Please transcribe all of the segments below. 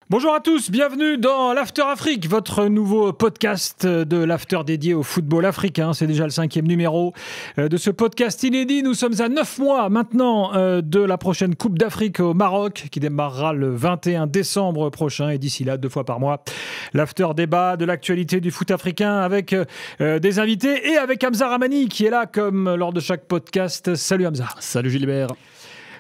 Bonjour à tous, bienvenue dans l'After Afrique, votre nouveau podcast de l'After dédié au football africain. C'est déjà le 5e numéro de ce podcast inédit. Nous sommes à 9 mois maintenant de la prochaine Coupe d'Afrique au Maroc qui démarrera le 21 décembre prochain. Et d'ici là, 2 fois par mois, l'After débat de l'actualité du foot africain avec des invités et avec Hamza Ramani qui est là comme lors de chaque podcast. Salut Hamza. Salut Gilbert.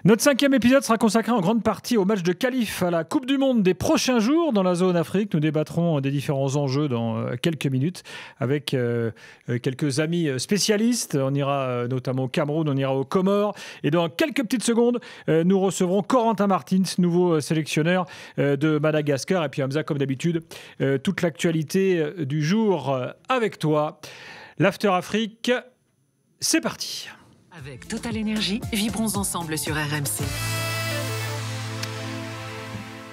Notre 5e épisode sera consacré en grande partie au match de qualif à la Coupe du Monde des prochains jours dans la zone Afrique. Nous débattrons des différents enjeux dans quelques minutes avec quelques amis spécialistes. On ira notamment au Cameroun, on ira aux Comores. Et dans quelques petites secondes, nous recevrons Corentin Martins, nouveau sélectionneur de Madagascar. Et puis Hamza, comme d'habitude, toute l'actualité du jour avec toi. L'After Afrique, c'est parti. Avec Total Énergie, vibrons ensemble sur RMC.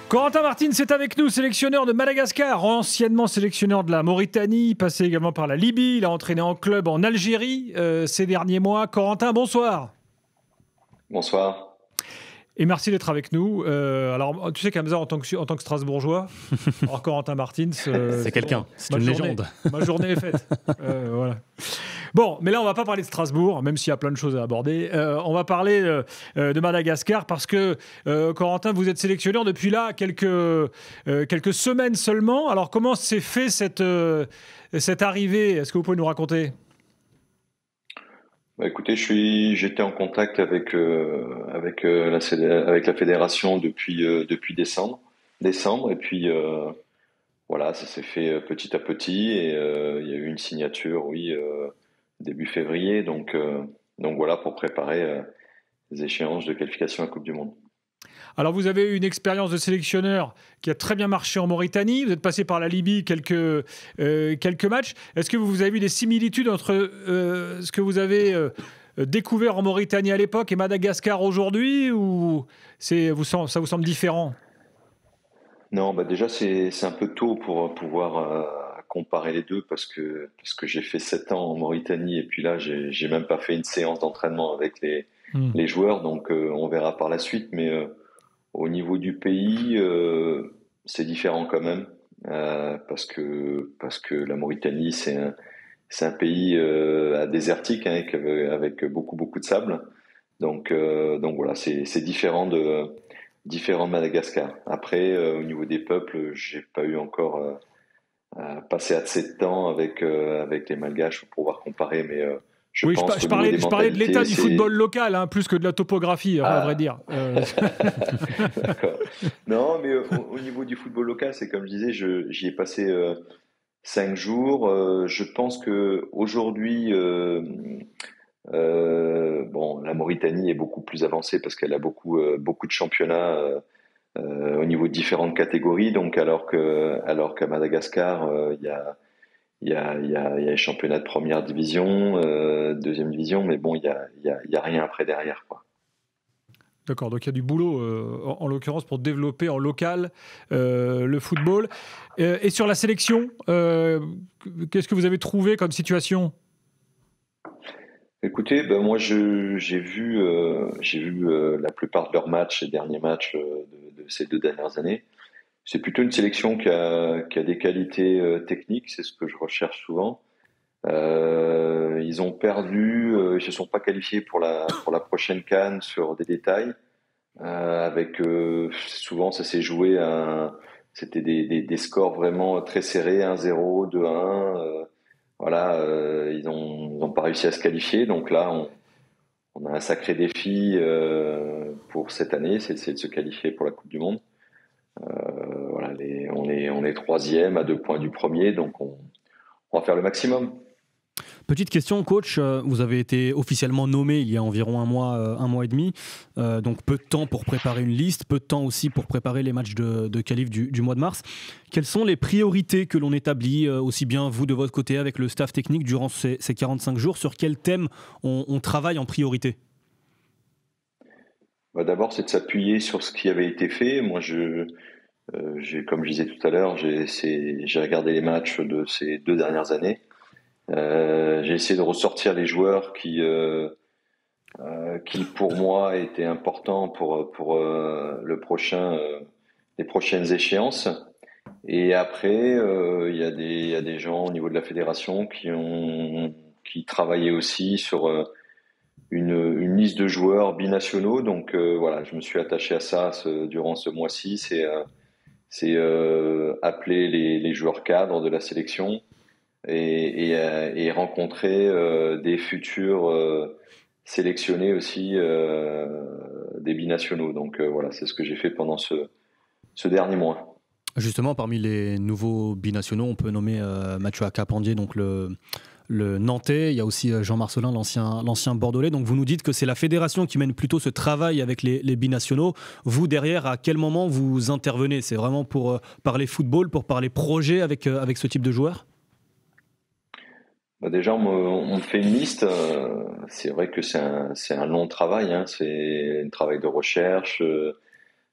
Corentin Martins est avec nous, sélectionneur de Madagascar, anciennement sélectionneur de la Mauritanie, passé également par la Libye. Il a entraîné en club en Algérie ces derniers mois. Corentin, bonsoir. Bonsoir. Et merci d'être avec nous. Alors, tu sais qu'Hamza, en tant que Strasbourgeois, alors Corentin Martins... c'est quelqu'un, bon, c'est une légende. Ma journée est faite. Voilà. Bon, mais là, on ne va pas parler de Strasbourg, même s'il y a plein de choses à aborder. On va parler de Madagascar parce que, Corentin, vous êtes sélectionneur depuis là quelques semaines seulement. Alors, comment s'est fait cette arrivée ? Est-ce que vous pouvez nous raconter ? Écoutez, j'étais en contact avec la fédération depuis décembre, et puis voilà, ça s'est fait petit à petit, et il y a eu une signature, début février, donc voilà, pour préparer les échéances de qualification à la Coupe du Monde. Alors, vous avez eu une expérience de sélectionneur qui a très bien marché en Mauritanie. Vous êtes passé par la Libye quelques matchs. Est-ce que vous avez vu des similitudes entre ce que vous avez découvert en Mauritanie à l'époque et Madagascar aujourd'hui, ou ça vous semble différent ? Non, déjà, c'est un peu tôt pour pouvoir comparer les deux parce que j'ai fait 7 ans en Mauritanie et puis là, j'ai même pas fait une séance d'entraînement avec les joueurs, donc on verra par la suite, mais au niveau du pays, c'est différent quand même, parce que la Mauritanie, c'est un pays désertique, hein, avec beaucoup de sable. Donc voilà, c'est différent de Madagascar. Après, au niveau des peuples, j'ai pas eu encore passé assez de temps avec les Malgaches pour pouvoir comparer, mais je parlais de l'état du football local, hein, plus que de la topographie, à vrai dire. D'accord. Non, mais au niveau du football local, c'est comme je disais, j'y ai passé 5 jours. Je pense que aujourd'hui, la Mauritanie est beaucoup plus avancée parce qu'elle a beaucoup de championnats au niveau de différentes catégories. Donc, alors qu'à Madagascar, il y a les championnats de première division, deuxième division, mais bon, il y a rien après derrière, quoi. D'accord, donc il y a du boulot, en l'occurrence, pour développer en local le football. Et sur la sélection, qu'est-ce que vous avez trouvé comme situation ? Écoutez, moi j'ai vu la plupart de leurs matchs, les derniers matchs de ces 2 dernières années. C'est plutôt une sélection qui a des qualités techniques, c'est ce que je recherche souvent. Ils ont perdu, ils se sont pas qualifiés pour la prochaine CAN sur des détails. Avec souvent ça s'est joué c'était des scores vraiment très serrés, 1-0, 2-1. Voilà, ils ont pas réussi à se qualifier, donc là on a un sacré défi pour cette année, c'est de se qualifier pour la Coupe du Monde. Voilà, on est 3e à 2 points du premier, donc on va faire le maximum. Petite question, coach, vous avez été officiellement nommé il y a environ un mois et demi, donc peu de temps pour préparer une liste, peu de temps aussi pour préparer les matchs de qualif du mois de mars. Quelles sont les priorités que l'on établit, aussi bien vous de votre côté avec le staff technique durant ces 45 jours? Sur quels thèmes on travaille en priorité? D'abord, c'est de s'appuyer sur ce qui avait été fait. Moi, comme je disais tout à l'heure, j'ai regardé les matchs de ces 2 dernières années. J'ai essayé de ressortir les joueurs qui pour moi étaient importants pour le prochain prochaines échéances. Et après, il y a des gens au niveau de la fédération qui travaillaient aussi sur une liste de joueurs binationaux. Donc voilà, je me suis attaché à ça durant ce mois-ci. C'est appeler les joueurs cadres de la sélection et rencontrer des futurs sélectionnés aussi des binationaux. Donc voilà, c'est ce que j'ai fait pendant ce dernier mois. Justement, parmi les nouveaux binationaux, on peut nommer Mathieu Akapandier, donc le Nantais. Il y a aussi Jean Marcelin, l'ancien Bordelais. Donc vous nous dites que c'est la fédération qui mène plutôt ce travail avec les binationaux. Vous, derrière, à quel moment vous intervenez ? C'est vraiment pour parler football, pour parler projet avec ce type de joueurs ? Déjà, on me fait une liste. C'est vrai que c'est un long travail. Hein. C'est un travail de recherche.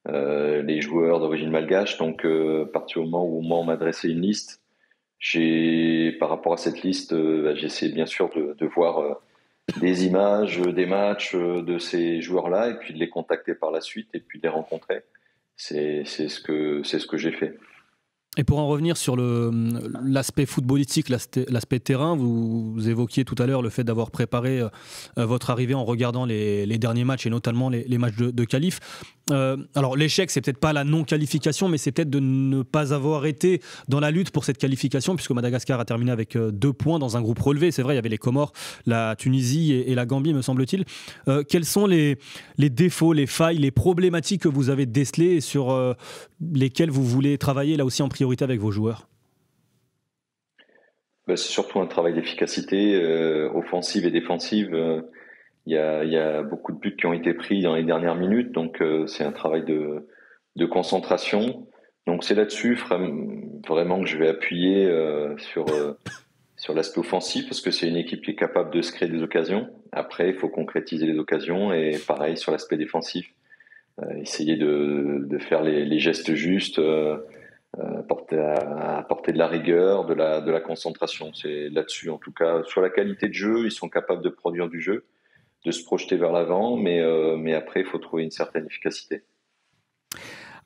Les joueurs d'origine malgache. Donc, à partir du moment où moi on m'a adressé une liste, par rapport à cette liste, j'ai essayé bien sûr de voir des images, des matchs de ces joueurs-là, et puis de les contacter par la suite, et puis de les rencontrer. C'est ce que j'ai fait. Et pour en revenir sur l'aspect footballistique, l'aspect terrain, vous évoquiez tout à l'heure le fait d'avoir préparé votre arrivée en regardant les derniers matchs et notamment les matchs de qualif. Alors l'échec, c'est peut-être pas la non-qualification, mais c'est peut-être de ne pas avoir été dans la lutte pour cette qualification, puisque Madagascar a terminé avec 2 points dans un groupe relevé. C'est vrai, il y avait les Comores, la Tunisie et la Gambie, me semble-t-il. Quels sont les défauts, les failles, les problématiques que vous avez décelées et sur lesquelles vous voulez travailler là aussi en priorité avec vos joueurs ? C'est surtout un travail d'efficacité offensive et défensive. Il y a beaucoup de buts qui ont été pris dans les dernières minutes, donc c'est un travail de concentration. Donc c'est là-dessus vraiment que je vais appuyer sur l'aspect offensif, parce que c'est une équipe qui est capable de se créer des occasions. Après, il faut concrétiser les occasions, et pareil sur l'aspect défensif, essayer de faire les gestes justes, apporter de la rigueur, de la concentration. C'est là-dessus, en tout cas, sur la qualité de jeu, ils sont capables de produire du jeu, de se projeter vers l'avant, mais après, il faut trouver une certaine efficacité.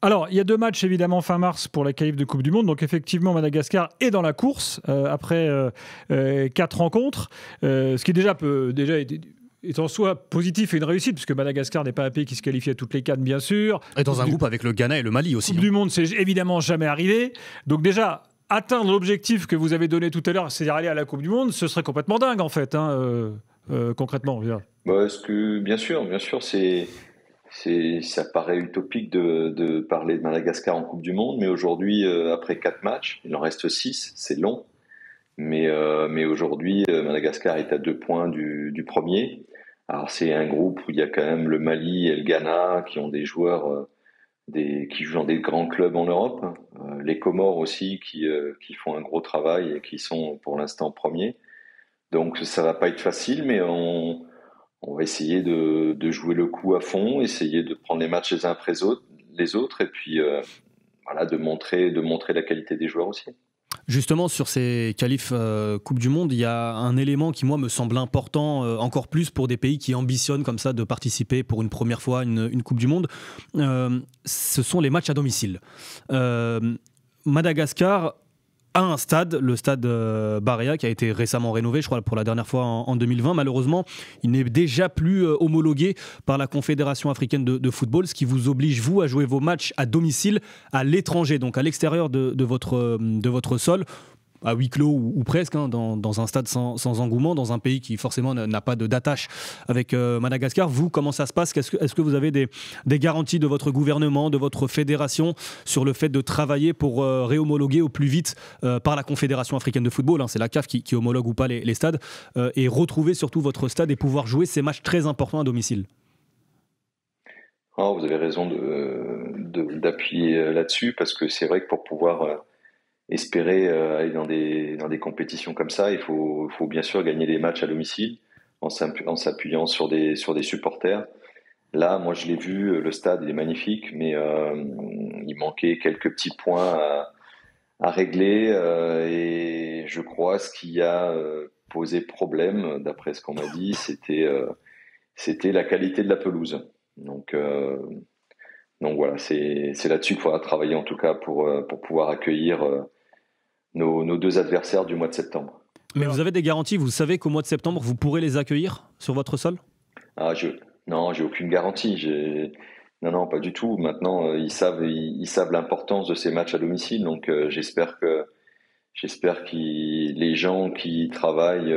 Alors, il y a 2 matchs évidemment fin mars pour la qualif de Coupe du Monde. Donc effectivement, Madagascar est dans la course après 4 rencontres, ce qui déjà est en soi positif et une réussite, puisque Madagascar n'est pas un pays qui se qualifie à toutes les cannes, bien sûr. Et dans un groupe avec le Ghana et le Mali aussi. Coupe du Monde, c'est évidemment jamais arrivé. Donc déjà, atteindre l'objectif que vous avez donné tout à l'heure, c'est-à-dire aller à la Coupe du Monde, ce serait complètement dingue en fait, concrètement. Bien sûr, ça paraît utopique de parler de Madagascar en Coupe du Monde, mais aujourd'hui, après 4 matchs, il en reste 6, c'est long. Mais aujourd'hui, Madagascar est à 2 points du premier. Alors c'est un groupe où il y a quand même le Mali et le Ghana qui ont des joueurs qui jouent dans des grands clubs en Europe. Les Comores aussi qui font un gros travail et qui sont pour l'instant premiers. Donc ça va pas être facile, mais on va essayer de jouer le coup à fond, essayer de prendre les matchs les uns après les autres, et puis de montrer la qualité des joueurs aussi. Justement, sur ces qualifs Coupe du Monde, il y a un élément qui, moi, me semble important, encore plus pour des pays qui ambitionnent comme ça de participer pour une première fois à une Coupe du Monde. Ce sont les matchs à domicile. Madagascar a un stade, le stade Barea, qui a été récemment rénové, je crois, pour la dernière fois en 2020. Malheureusement, il n'est déjà plus homologué par la Confédération africaine de football, ce qui vous oblige, vous, à jouer vos matchs à domicile à l'étranger, donc à l'extérieur de votre sol, à huis clos ou presque, dans un stade sans engouement, dans un pays qui forcément n'a pas d'attache avec Madagascar. Vous, comment ça se passe ? Est-ce que vous avez des garanties de votre gouvernement, de votre fédération sur le fait de travailler pour réhomologuer au plus vite par la Confédération africaine de football, c'est la CAF qui homologue ou pas les stades, et retrouver surtout votre stade et pouvoir jouer ces matchs très importants à domicile ? Vous avez raison d'appuyer là-dessus, parce que c'est vrai que pour pouvoir espérer aller dans des compétitions comme ça, il faut bien sûr gagner des matchs à domicile en s'appuyant sur des supporters. Là, moi je l'ai vu, le stade il est magnifique, mais il manquait quelques petits points à régler, et je crois ce qui a posé problème, d'après ce qu'on m'a dit, c'était la qualité de la pelouse. Donc voilà, c'est là-dessus qu'il faudra travailler en tout cas pour pouvoir accueillir nos deux adversaires du mois de septembre. Mais vous avez des garanties, vous savez qu'au mois de septembre, vous pourrez les accueillir sur votre sol? Non, j'ai aucune garantie. Non, pas du tout. Maintenant, ils savent l'importance de ces matchs à domicile. Donc, j'espère que les gens qui travaillent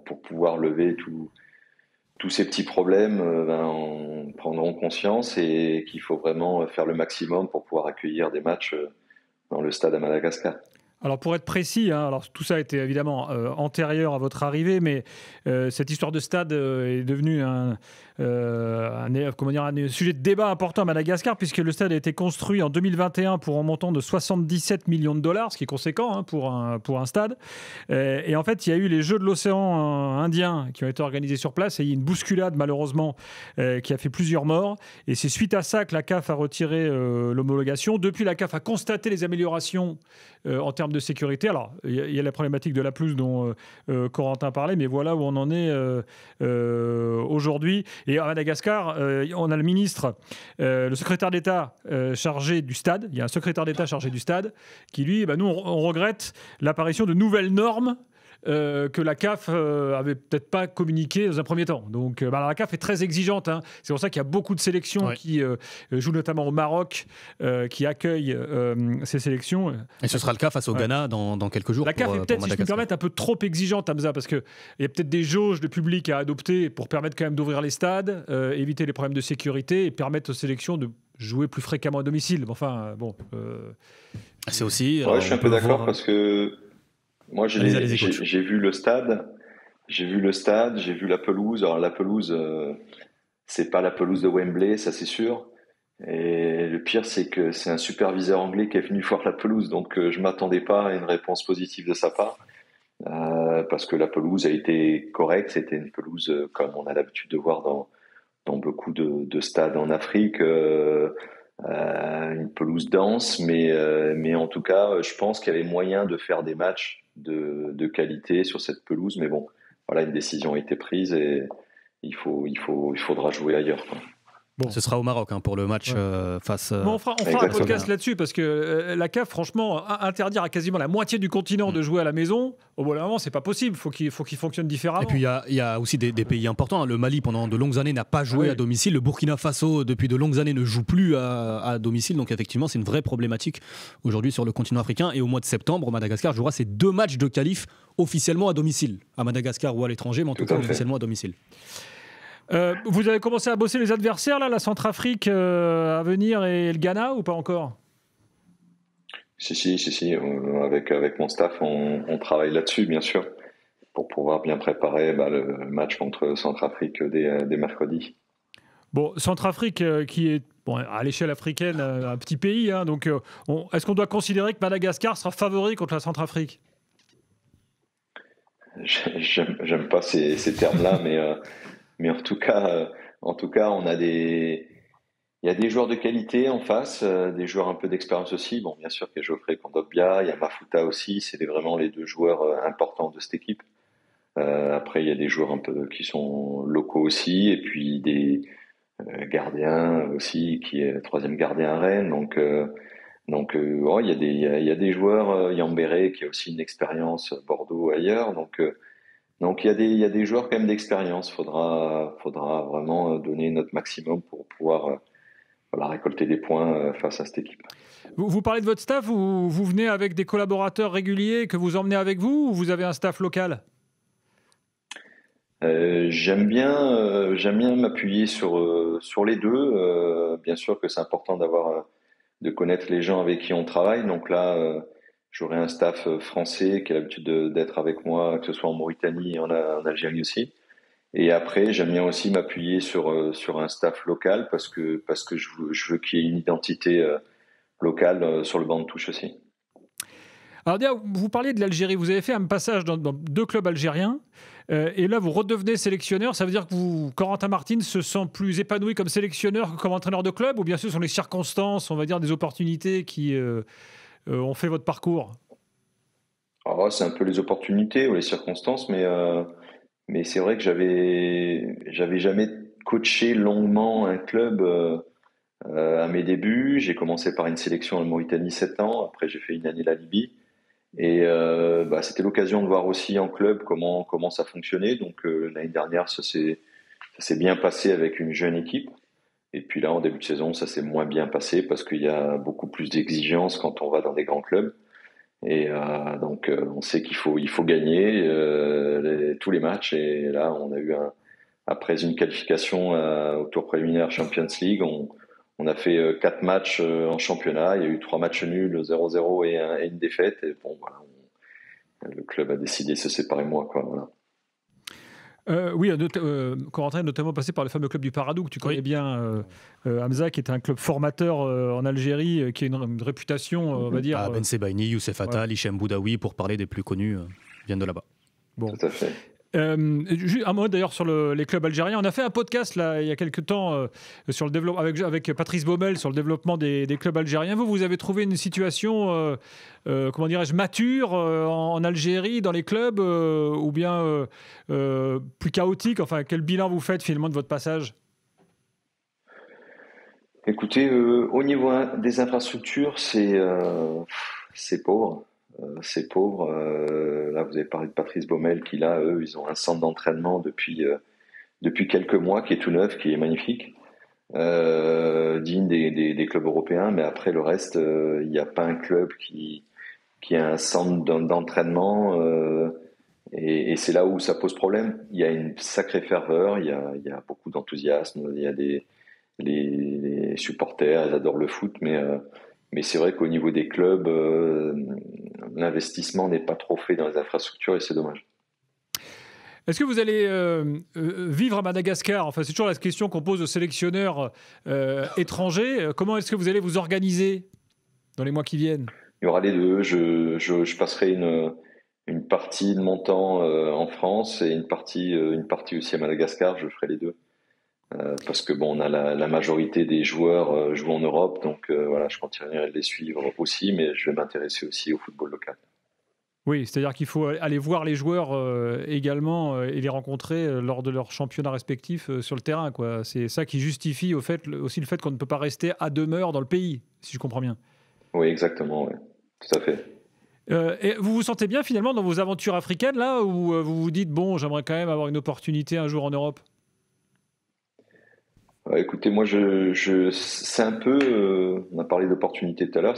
pour pouvoir lever tous ces petits problèmes en prendront conscience et qu'il faut vraiment faire le maximum pour pouvoir accueillir des matchs dans le stade à Madagascar. Alors pour être précis, alors tout ça était évidemment antérieur à votre arrivée, mais cette histoire de stade est devenue un sujet de débat important à Madagascar, puisque le stade a été construit en 2021 pour un montant de 77 millions de dollars, ce qui est conséquent pour un stade. Et en fait, il y a eu les Jeux de l'océan Indien qui ont été organisés sur place, et il y a eu une bousculade malheureusement qui a fait plusieurs morts. Et c'est suite à ça que la CAF a retiré l'homologation. Depuis, la CAF a constaté les améliorations en termes de sécurité. Alors, il y a la problématique de la pelouse dont Corentin parlait, mais voilà où on en est aujourd'hui. Et à Madagascar, on a le ministre, le secrétaire d'État chargé du stade. Il y a un secrétaire d'État chargé du stade qui, lui, nous, on regrette l'apparition de nouvelles normes que la CAF avait peut-être pas communiqué dans un premier temps. Donc la CAF est très exigeante. C'est pour ça qu'il y a beaucoup de sélections qui jouent notamment au Maroc, qui accueillent ces sélections. Et ce sera le cas face au Ghana dans quelques jours. La CAF est peut-être, si je peux me permettre, un peu trop exigeante, Hamza, parce qu'il y a peut-être des jauges de public à adopter pour permettre quand même d'ouvrir les stades, éviter les problèmes de sécurité et permettre aux sélections de jouer plus fréquemment à domicile. Enfin, bon. C'est aussi. Je suis un peu d'accord parce que moi, j'ai vu le stade, j'ai vu la pelouse. Alors la pelouse, c'est pas la pelouse de Wembley, ça c'est sûr. Et le pire, c'est que c'est un superviseur anglais qui est venu voir la pelouse, donc je m'attendais pas à une réponse positive de sa part, parce que la pelouse a été correcte. C'était une pelouse comme on a l'habitude de voir dans beaucoup de stades en Afrique. Une pelouse dense, mais en tout cas, je pense qu'il y avait moyen de faire des matchs de qualité sur cette pelouse. Mais bon, voilà, une décision a été prise et il faudra jouer ailleurs, quoi. Bon. Ce sera au Maroc pour le match face. On fera un podcast là-dessus parce que la CAF, franchement, interdire à quasiment la moitié du continent de jouer à la maison, au bout d'un moment, c'est pas possible. Faut qu'il fonctionne différemment. Et puis il y a aussi des pays importants. Le Mali, pendant de longues années, n'a pas joué à domicile. Le Burkina Faso, depuis de longues années, ne joue plus à domicile. Donc effectivement, c'est une vraie problématique aujourd'hui sur le continent africain. Et au mois de septembre, Madagascar jouera ses 2 matchs de qualif officiellement à domicile, à Madagascar ou à l'étranger, mais en tout cas officiellement à domicile. Vous avez commencé à bosser les adversaires, là, la Centrafrique à venir et le Ghana, ou pas encore? Si. Avec mon staff, on travaille là-dessus, bien sûr, pour pouvoir bien préparer le match contre Centrafrique dès mercredi. Bon, Centrafrique qui est à l'échelle africaine un petit pays, donc est-ce qu'on doit considérer que Madagascar sera favori contre la Centrafrique? J'aime pas ces termes-là, mais en tout cas, il y a des joueurs de qualité en face, des joueurs un peu d'expérience aussi. Bon, bien sûr qu'il y a Geoffrey Kondogbia, il y a Mafuta aussi. C'est vraiment les 2 joueurs importants de cette équipe. Après, il y a des joueurs un peu qui sont locaux aussi, et puis des gardiens aussi, qui est le 3e gardien à Rennes. Donc, il y a des joueurs. Yambéré qui a aussi une expérience Bordeaux ailleurs. Donc il y a des joueurs quand même d'expérience. Faudra vraiment donner notre maximum pour pouvoir récolter des points face à cette équipe. Vous parlez de votre staff, vous venez avec des collaborateurs réguliers que vous emmenez avec vous, ou vous avez un staff local? J'aime bien m'appuyer sur les deux. Bien sûr que c'est important de connaître les gens avec qui on travaille. Donc là, j'aurai un staff français qui a l'habitude d'être avec moi, que ce soit en Mauritanie et en Algérie aussi. Et après, j'aime bien aussi m'appuyer sur un staff local parce que je veux qu'il y ait une identité locale sur le banc de touche aussi. Alors, vous parliez de l'Algérie. Vous avez fait un passage dans 2 clubs algériens. Et là, vous redevenez sélectionneur. Ça veut dire que Corentin Martins se sent plus épanoui comme sélectionneur que comme entraîneur de club, ou bien sûr, ce sont les circonstances, on va dire, des opportunités qui ont fait votre parcours? C'est un peu les opportunités ou les circonstances, mais c'est vrai que j'avais jamais coaché longuement un club à mes débuts. J'ai commencé par une sélection en Mauritanie 7 ans. Après, j'ai fait une année à la Libye. Et c'était l'occasion de voir aussi en club comment ça fonctionnait. Donc l'année dernière, ça s'est bien passé avec une jeune équipe. Et puis là, en début de saison, ça s'est moins bien passé parce qu'il y a beaucoup plus d'exigences quand on va dans des grands clubs. Et donc on sait qu'il faut gagner tous les matchs. Et là, on a eu après une qualification au tour préliminaire Champions League, on a fait 4 matchs en championnat. Il y a eu 3 matchs nuls, 0-0 et une défaite. Et bon, voilà, le club a décidé de se séparer de moi, quoi. Voilà. Oui, Corentin est notamment passé par le fameux club du Paradou que tu connais bien, Hamza, qui est un club formateur en Algérie, qui a une réputation, on va dire. Ben Sebaini, Youssef Attal, Hichem Boudaoui, pour parler des plus connus, viennent de là-bas. Bon. Tout à fait. Un mot d'ailleurs sur les clubs algériens. On a fait un podcast là, il y a quelques temps sur le développement avec Patrice Baumel sur le développement des clubs algériens. Vous avez trouvé une situation, comment dirais-je, mature en Algérie, dans les clubs, ou bien plus chaotique? Enfin, quel bilan vous faites finalement de votre passage? Écoutez, au niveau des infrastructures, c'est pauvre. C'est pauvre. Là, vous avez parlé de Patrice Baumel, qui là, eux, ils ont un centre d'entraînement depuis quelques mois, qui est tout neuf, qui est magnifique, digne des clubs européens. Mais après le reste, il n'y a pas un club qui a un centre d'entraînement, et c'est là où ça pose problème. Il y a une sacrée ferveur, il y a beaucoup d'enthousiasme, il y a les supporters, ils adorent le foot, mais c'est vrai qu'au niveau des clubs, l'investissement n'est pas trop fait dans les infrastructures et c'est dommage. Est-ce que vous allez vivre à Madagascar? Enfin, c'est toujours la question qu'on pose aux sélectionneurs étrangers. Comment est-ce que vous allez vous organiser dans les mois qui viennent? Il y aura les deux. Je passerai une partie de mon temps en France et une partie aussi à Madagascar. Je ferai les deux. Parce que bon, on a la majorité des joueurs jouent en Europe, donc voilà, je continuerai de les suivre aussi, mais je vais m'intéresser aussi au football local. Oui, c'est-à-dire qu'il faut aller voir les joueurs également et les rencontrer lors de leurs championnats respectifs sur le terrain, quoi. C'est ça qui justifie aussi le fait qu'on ne peut pas rester à demeure dans le pays, si je comprends bien. Oui, exactement, oui. Tout à fait. Et vous vous sentez bien finalement dans vos aventures africaines, là, où vous vous dites, bon, j'aimerais quand même avoir une opportunité un jour en Europe? Écoutez, moi, c'est un peu, on a parlé d'opportunités tout à l'heure,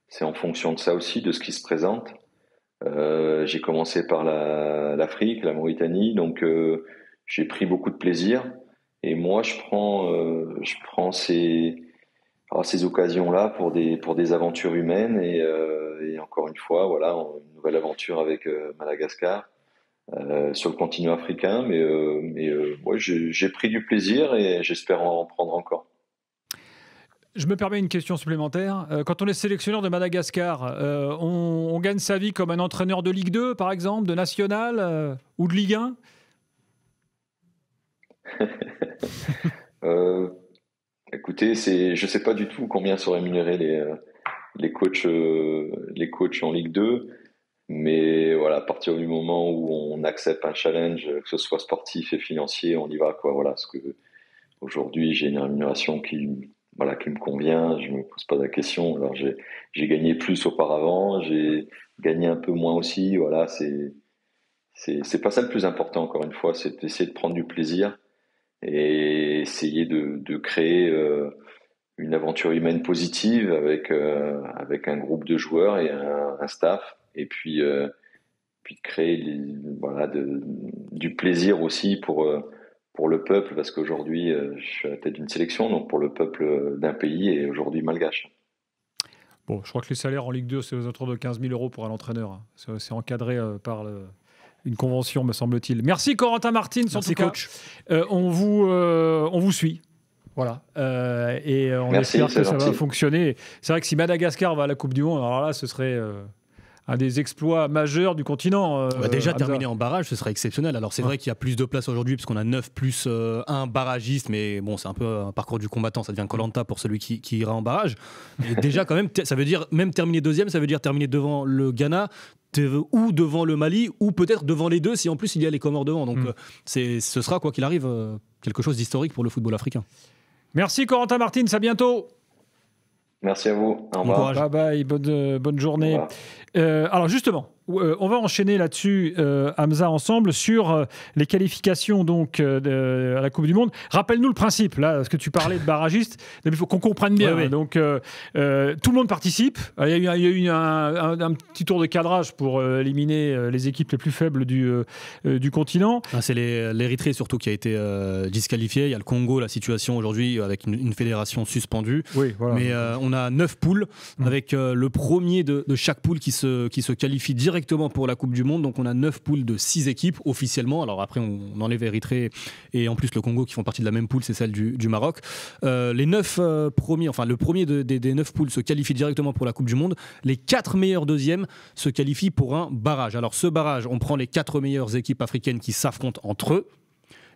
c'est en fonction de ça aussi, de ce qui se présente. J'ai commencé par l'Afrique, la Mauritanie, donc j'ai pris beaucoup de plaisir. Et moi, je prends ces occasions-là pour des aventures humaines. Et encore une fois, voilà, une nouvelle aventure avec Madagascar. Sur le continent africain, mais ouais, j'ai pris du plaisir et j'espère en prendre encore. Je me permets une question supplémentaire. Quand on est sélectionneur de Madagascar, on gagne sa vie comme un entraîneur de Ligue 2, par exemple, de National ou de Ligue 1? Écoutez, je ne sais pas du tout combien sont rémunérés les coachs en Ligue 2. Mais voilà, à partir du moment où on accepte un challenge, que ce soit sportif et financier, on y va, quoi. Voilà, parce que aujourd'hui, j'ai une rémunération qui me convient. Je me pose pas la question. Alors j'ai gagné plus auparavant, j'ai gagné un peu moins aussi. Voilà, c'est pas ça le plus important. Encore une fois, c'est d'essayer de prendre du plaisir et essayer de créer une aventure humaine positive avec un groupe de joueurs et un staff. Et puis de créer du plaisir aussi pour le peuple, parce qu'aujourd'hui, je suis à la tête d'une sélection, donc pour le peuple d'un pays et aujourd'hui malgache. Bon, je crois que les salaires en Ligue 2, c'est aux alentours de 15 000 € pour un entraîneur. C'est encadré par une convention, me semble-t-il. Merci Corentin Martins, en tout cas. Coach. On vous suit. Voilà. Et on espère que ça va fonctionner. C'est vrai que si Madagascar va à la Coupe du Monde, alors là, ce serait un des exploits majeurs du continent. Déjà terminer en barrage, ce serait exceptionnel. Alors c'est vrai qu'il y a plus de place aujourd'hui puisqu'on a 9 plus 1 barragiste, mais bon, c'est un peu un parcours du combattant, ça devient Koh-Lanta pour celui qui ira en barrage. Et déjà quand même, ça veut dire même terminer deuxième, ça veut dire terminer devant le Ghana ou devant le Mali ou peut-être devant les deux si en plus il y a les Comores devant. Donc ce sera quoi qu'il arrive quelque chose d'historique pour le football africain. Merci Corentin Martins, à bientôt. Merci à vous. Au revoir. Bye bye, bonne journée. Alors justement, on va enchaîner là-dessus, Hamza, ensemble, sur les qualifications donc, à la Coupe du Monde. Rappelle-nous le principe, là, parce que tu parlais de barragistes, il faut qu'on comprenne bien. Oui. Donc, tout le monde participe. Il y a eu un petit tour de cadrage pour éliminer les équipes les plus faibles du continent. C'est l'Érythrée surtout qui a été disqualifiée. Il y a le Congo, la situation aujourd'hui avec une fédération suspendue. Oui, voilà. Mais on a 9 poules, avec le premier de chaque poule qui se qualifie directement pour la Coupe du Monde. Donc on a 9 poules de 6 équipes officiellement. Alors après on enlève Érythrée et en plus le Congo qui font partie de la même poule, c'est celle du Maroc. Les 9 premiers, enfin le premier des 9 poules se qualifie directement pour la Coupe du Monde. Les 4 meilleurs deuxièmes se qualifient pour un barrage. Alors ce barrage, on prend les 4 meilleures équipes africaines qui s'affrontent entre eux.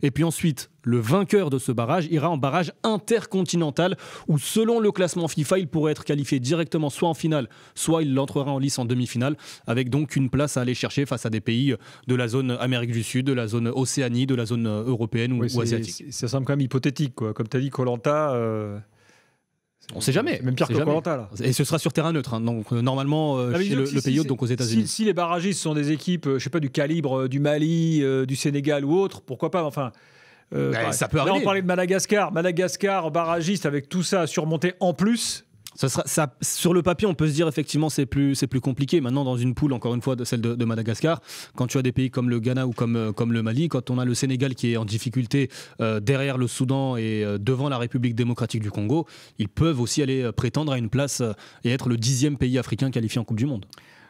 Et puis ensuite, le vainqueur de ce barrage ira en barrage intercontinental où, selon le classement FIFA, il pourrait être qualifié directement soit en finale, soit il entrera en lice en demi-finale, avec donc une place à aller chercher face à des pays de la zone Amérique du Sud, de la zone Océanie, de la zone européenne ou asiatique. Ça semble quand même hypothétique, quoi. Comme tu as dit, Koh-Lanta... On ne sait jamais. C'est même pire que Koh-Lanta, là. Et ce sera sur terrain neutre. Hein. Donc normalement, chez le pays hôte, donc aux États-Unis. Si les barragistes sont des équipes, je sais pas, du calibre du Mali, du Sénégal ou autre, pourquoi pas. Enfin, ça peut arriver. Là, on parlait de Madagascar. Madagascar, barragiste, avec tout ça à surmonter en plus. Sur le papier, on peut se dire effectivement c'est plus compliqué. Maintenant, dans une poule, encore une fois, celle de Madagascar, quand tu as des pays comme le Ghana ou comme le Mali, quand on a le Sénégal qui est en difficulté derrière le Soudan et devant la République démocratique du Congo, ils peuvent aussi aller prétendre à une place et être le 10e pays africain qualifié en Coupe du Monde.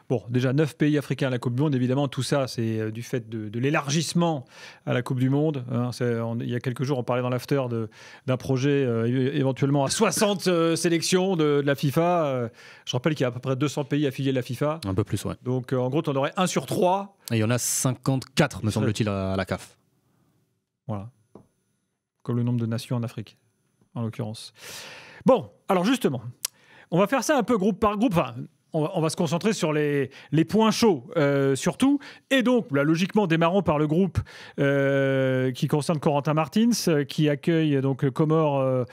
Bon, déjà 9 pays africains à la Coupe du Monde, évidemment, tout ça, c'est du fait de l'élargissement à la Coupe du Monde. Hein, il y a quelques jours, on parlait dans l'after d'un projet éventuellement à 60 sélections de la FIFA. Je rappelle qu'il y a à peu près 200 pays affiliés à la FIFA. Un peu plus, ouais. Donc, en gros, on aurait 1 sur 3. Et il y en a 54, me semble-t-il, à la CAF. Voilà. Comme le nombre de nations en Afrique, en l'occurrence. Bon, alors justement, on va faire ça un peu groupe par groupe. Enfin, on va se concentrer sur les points chauds, surtout. Et donc, là, logiquement, démarrons par le groupe qui concerne Corentin Martins, qui accueille donc Comores,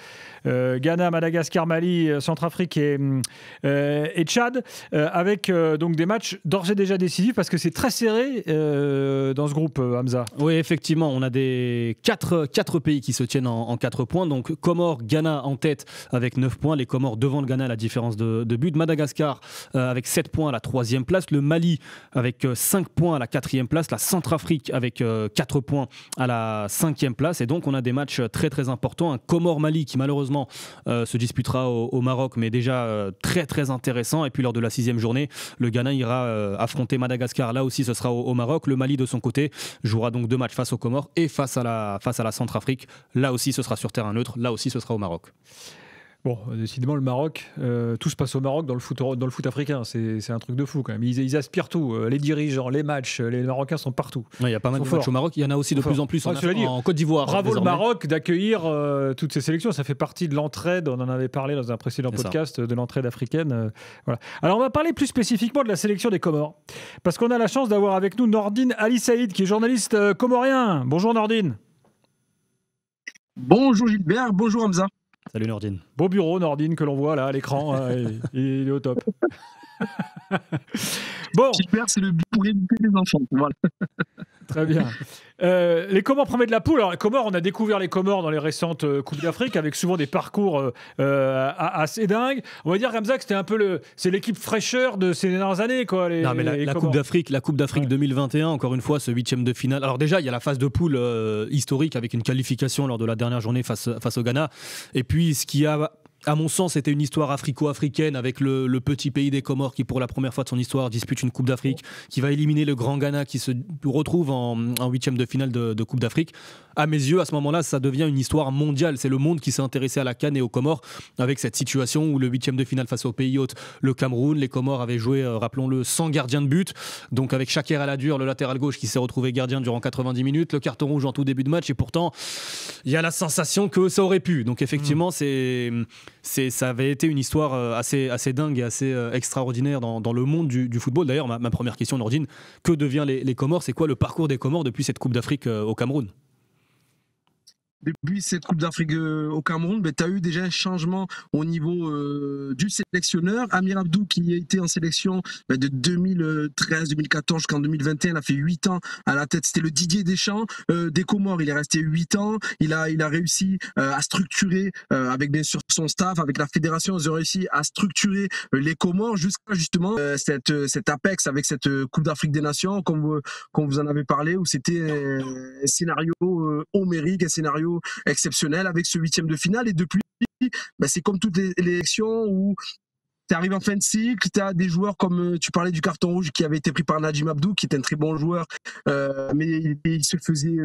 Ghana, Madagascar, Mali, Centrafrique et Tchad, avec donc des matchs d'ores et déjà décisifs, parce que c'est très serré dans ce groupe, Hamza. Oui, effectivement, on a des 4 pays qui se tiennent en 4 points. Donc, Comores, Ghana en tête avec 9 points. Les Comores devant le Ghana à la différence de but. Madagascar avec 7 points à la 3e place, le Mali avec 5 points à la 4e place, la Centrafrique avec 4 points à la 5e place, et donc on a des matchs très très importants, un Comores-Mali qui malheureusement se disputera au Maroc, mais déjà très très intéressant, et puis lors de la 6e journée, le Ghana ira affronter Madagascar, là aussi ce sera au Maroc, le Mali de son côté jouera donc 2 matchs face aux Comores et face à la Centrafrique, là aussi ce sera sur terrain neutre, là aussi ce sera au Maroc. Bon, décidément, le Maroc, tout se passe au Maroc dans le foot africain. C'est un truc de fou quand même. Ils aspirent tout. Les dirigeants, les matchs, les Marocains sont partout. Il y a pas mal de matchs au Maroc. Il y en a aussi de plus en plus en Côte d'Ivoire. Bravo désormais. le Maroc d'accueillir toutes ces sélections. Ça fait partie de l'entraide. On en avait parlé dans un précédent podcast de l'entraide africaine. Voilà. Alors, on va parler plus spécifiquement de la sélection des Comores. Parce qu'on a la chance d'avoir avec nous Nordine Ali Saïd, qui est journaliste comorien. Bonjour Nordine. Bonjour Gilbert, bonjour Hamza. Salut Nordine. Beau bureau, Nordine, que l'on voit là à l'écran. Il est au top. Bon. Gilbert, c'est le but pour éduquer les enfants. Voilà. Très bien. Les Comores premiers de la poule. Alors, les Comores, on a découvert les Comores dans les récentes Coupes d'Afrique avec souvent des parcours assez dingues. On va dire, Hamza, que c'était un peu c'est l'équipe fraîcheur de ces dernières années, quoi. La Coupe d'Afrique 2021, encore une fois, ce 8e de finale. Alors déjà, il y a la phase de poule historique avec une qualification lors de la dernière journée face au Ghana. Et puis, ce qui a, à mon sens, c'était une histoire africo-africaine avec le petit pays des Comores qui, pour la première fois de son histoire, dispute une Coupe d'Afrique, qui va éliminer le grand Ghana qui se retrouve en 8e de finale de Coupe d'Afrique. À mes yeux, à ce moment-là, ça devient une histoire mondiale. C'est le monde qui s'est intéressé à la CAN et aux Comores avec cette situation où le 8e de finale face au pays hôte, le Cameroun, les Comores avaient joué, rappelons-le, sans gardien de but. Donc avec Chaker à la dure, le latéral gauche qui s'est retrouvé gardien durant 90 minutes, le carton rouge en tout début de match, et pourtant, il y a la sensation que ça aurait pu. Donc effectivement, ça avait été une histoire assez dingue et assez extraordinaire dans le monde du football. D'ailleurs, ma première question, Nordine, que devient les Comores ? C'est quoi le parcours des Comores depuis cette Coupe d'Afrique au Cameroun ? depuis cette Coupe d'Afrique au Cameroun, tu as eu déjà un changement au niveau du sélectionneur. Amir Abdou, qui a été en sélection de 2013-2014 jusqu'en 2021, il a fait 8 ans à la tête. C'était le Didier Deschamps des Comores. Il est resté 8 ans. Il a réussi à structurer, avec bien sûr son staff, avec la fédération, ils ont réussi à structurer les Comores jusqu'à justement cet apex avec cette Coupe d'Afrique des Nations, comme vous en avez parlé, où c'était un scénario homérique, un scénario exceptionnel avec ce 8e de finale. Et depuis, c'est comme toutes les élections où tu arrives en fin de cycle, tu as des joueurs comme tu parlais du carton rouge qui avait été pris par Najim Abdou, qui est un très bon joueur, mais il se faisait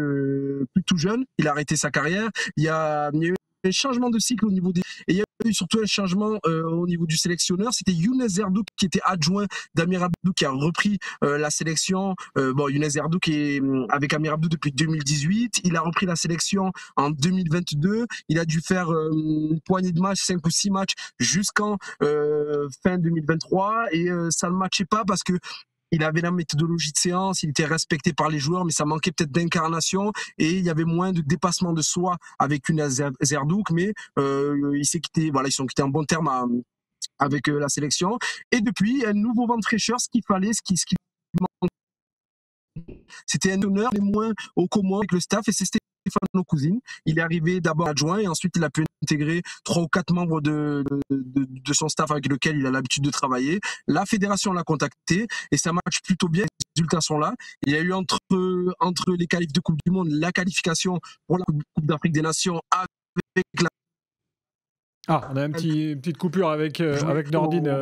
plus tout jeune, il a arrêté sa carrière. Il y a eu un changement de cycle au niveau des... Et il y a eu surtout un changement au niveau du sélectionneur. C'était Younes Zerdouk qui était adjoint d'Amir Abdou, qui a repris la sélection. Younes Zerdouk est avec Amir Abdou depuis 2018. Il a repris la sélection en 2022. Il a dû faire une poignée de matchs, 5 ou 6 matchs jusqu'en fin 2023. Et ça ne matchait pas parce que il avait la méthodologie de séance, il était respecté par les joueurs, mais ça manquait peut-être d'incarnation et il y avait moins de dépassement de soi avec une Zerdouk, mais ils sont quittés en bon terme avec la sélection. Et depuis, un nouveau vent de fraîcheur, ce qu'il fallait, ce qui c'était un honneur, les moins au Comores avec le staff, et c'est Stéphane Cousine. Il est arrivé d'abord adjoint et ensuite il a pu intégrer 3 ou 4 membres de son staff avec lequel il a l'habitude de travailler. La fédération l'a contacté et ça marche plutôt bien. Les résultats sont là. Il y a eu entre les qualifs de Coupe du Monde, la qualification pour la Coupe d'Afrique des Nations avec la... On a une petite coupure avec Nordine,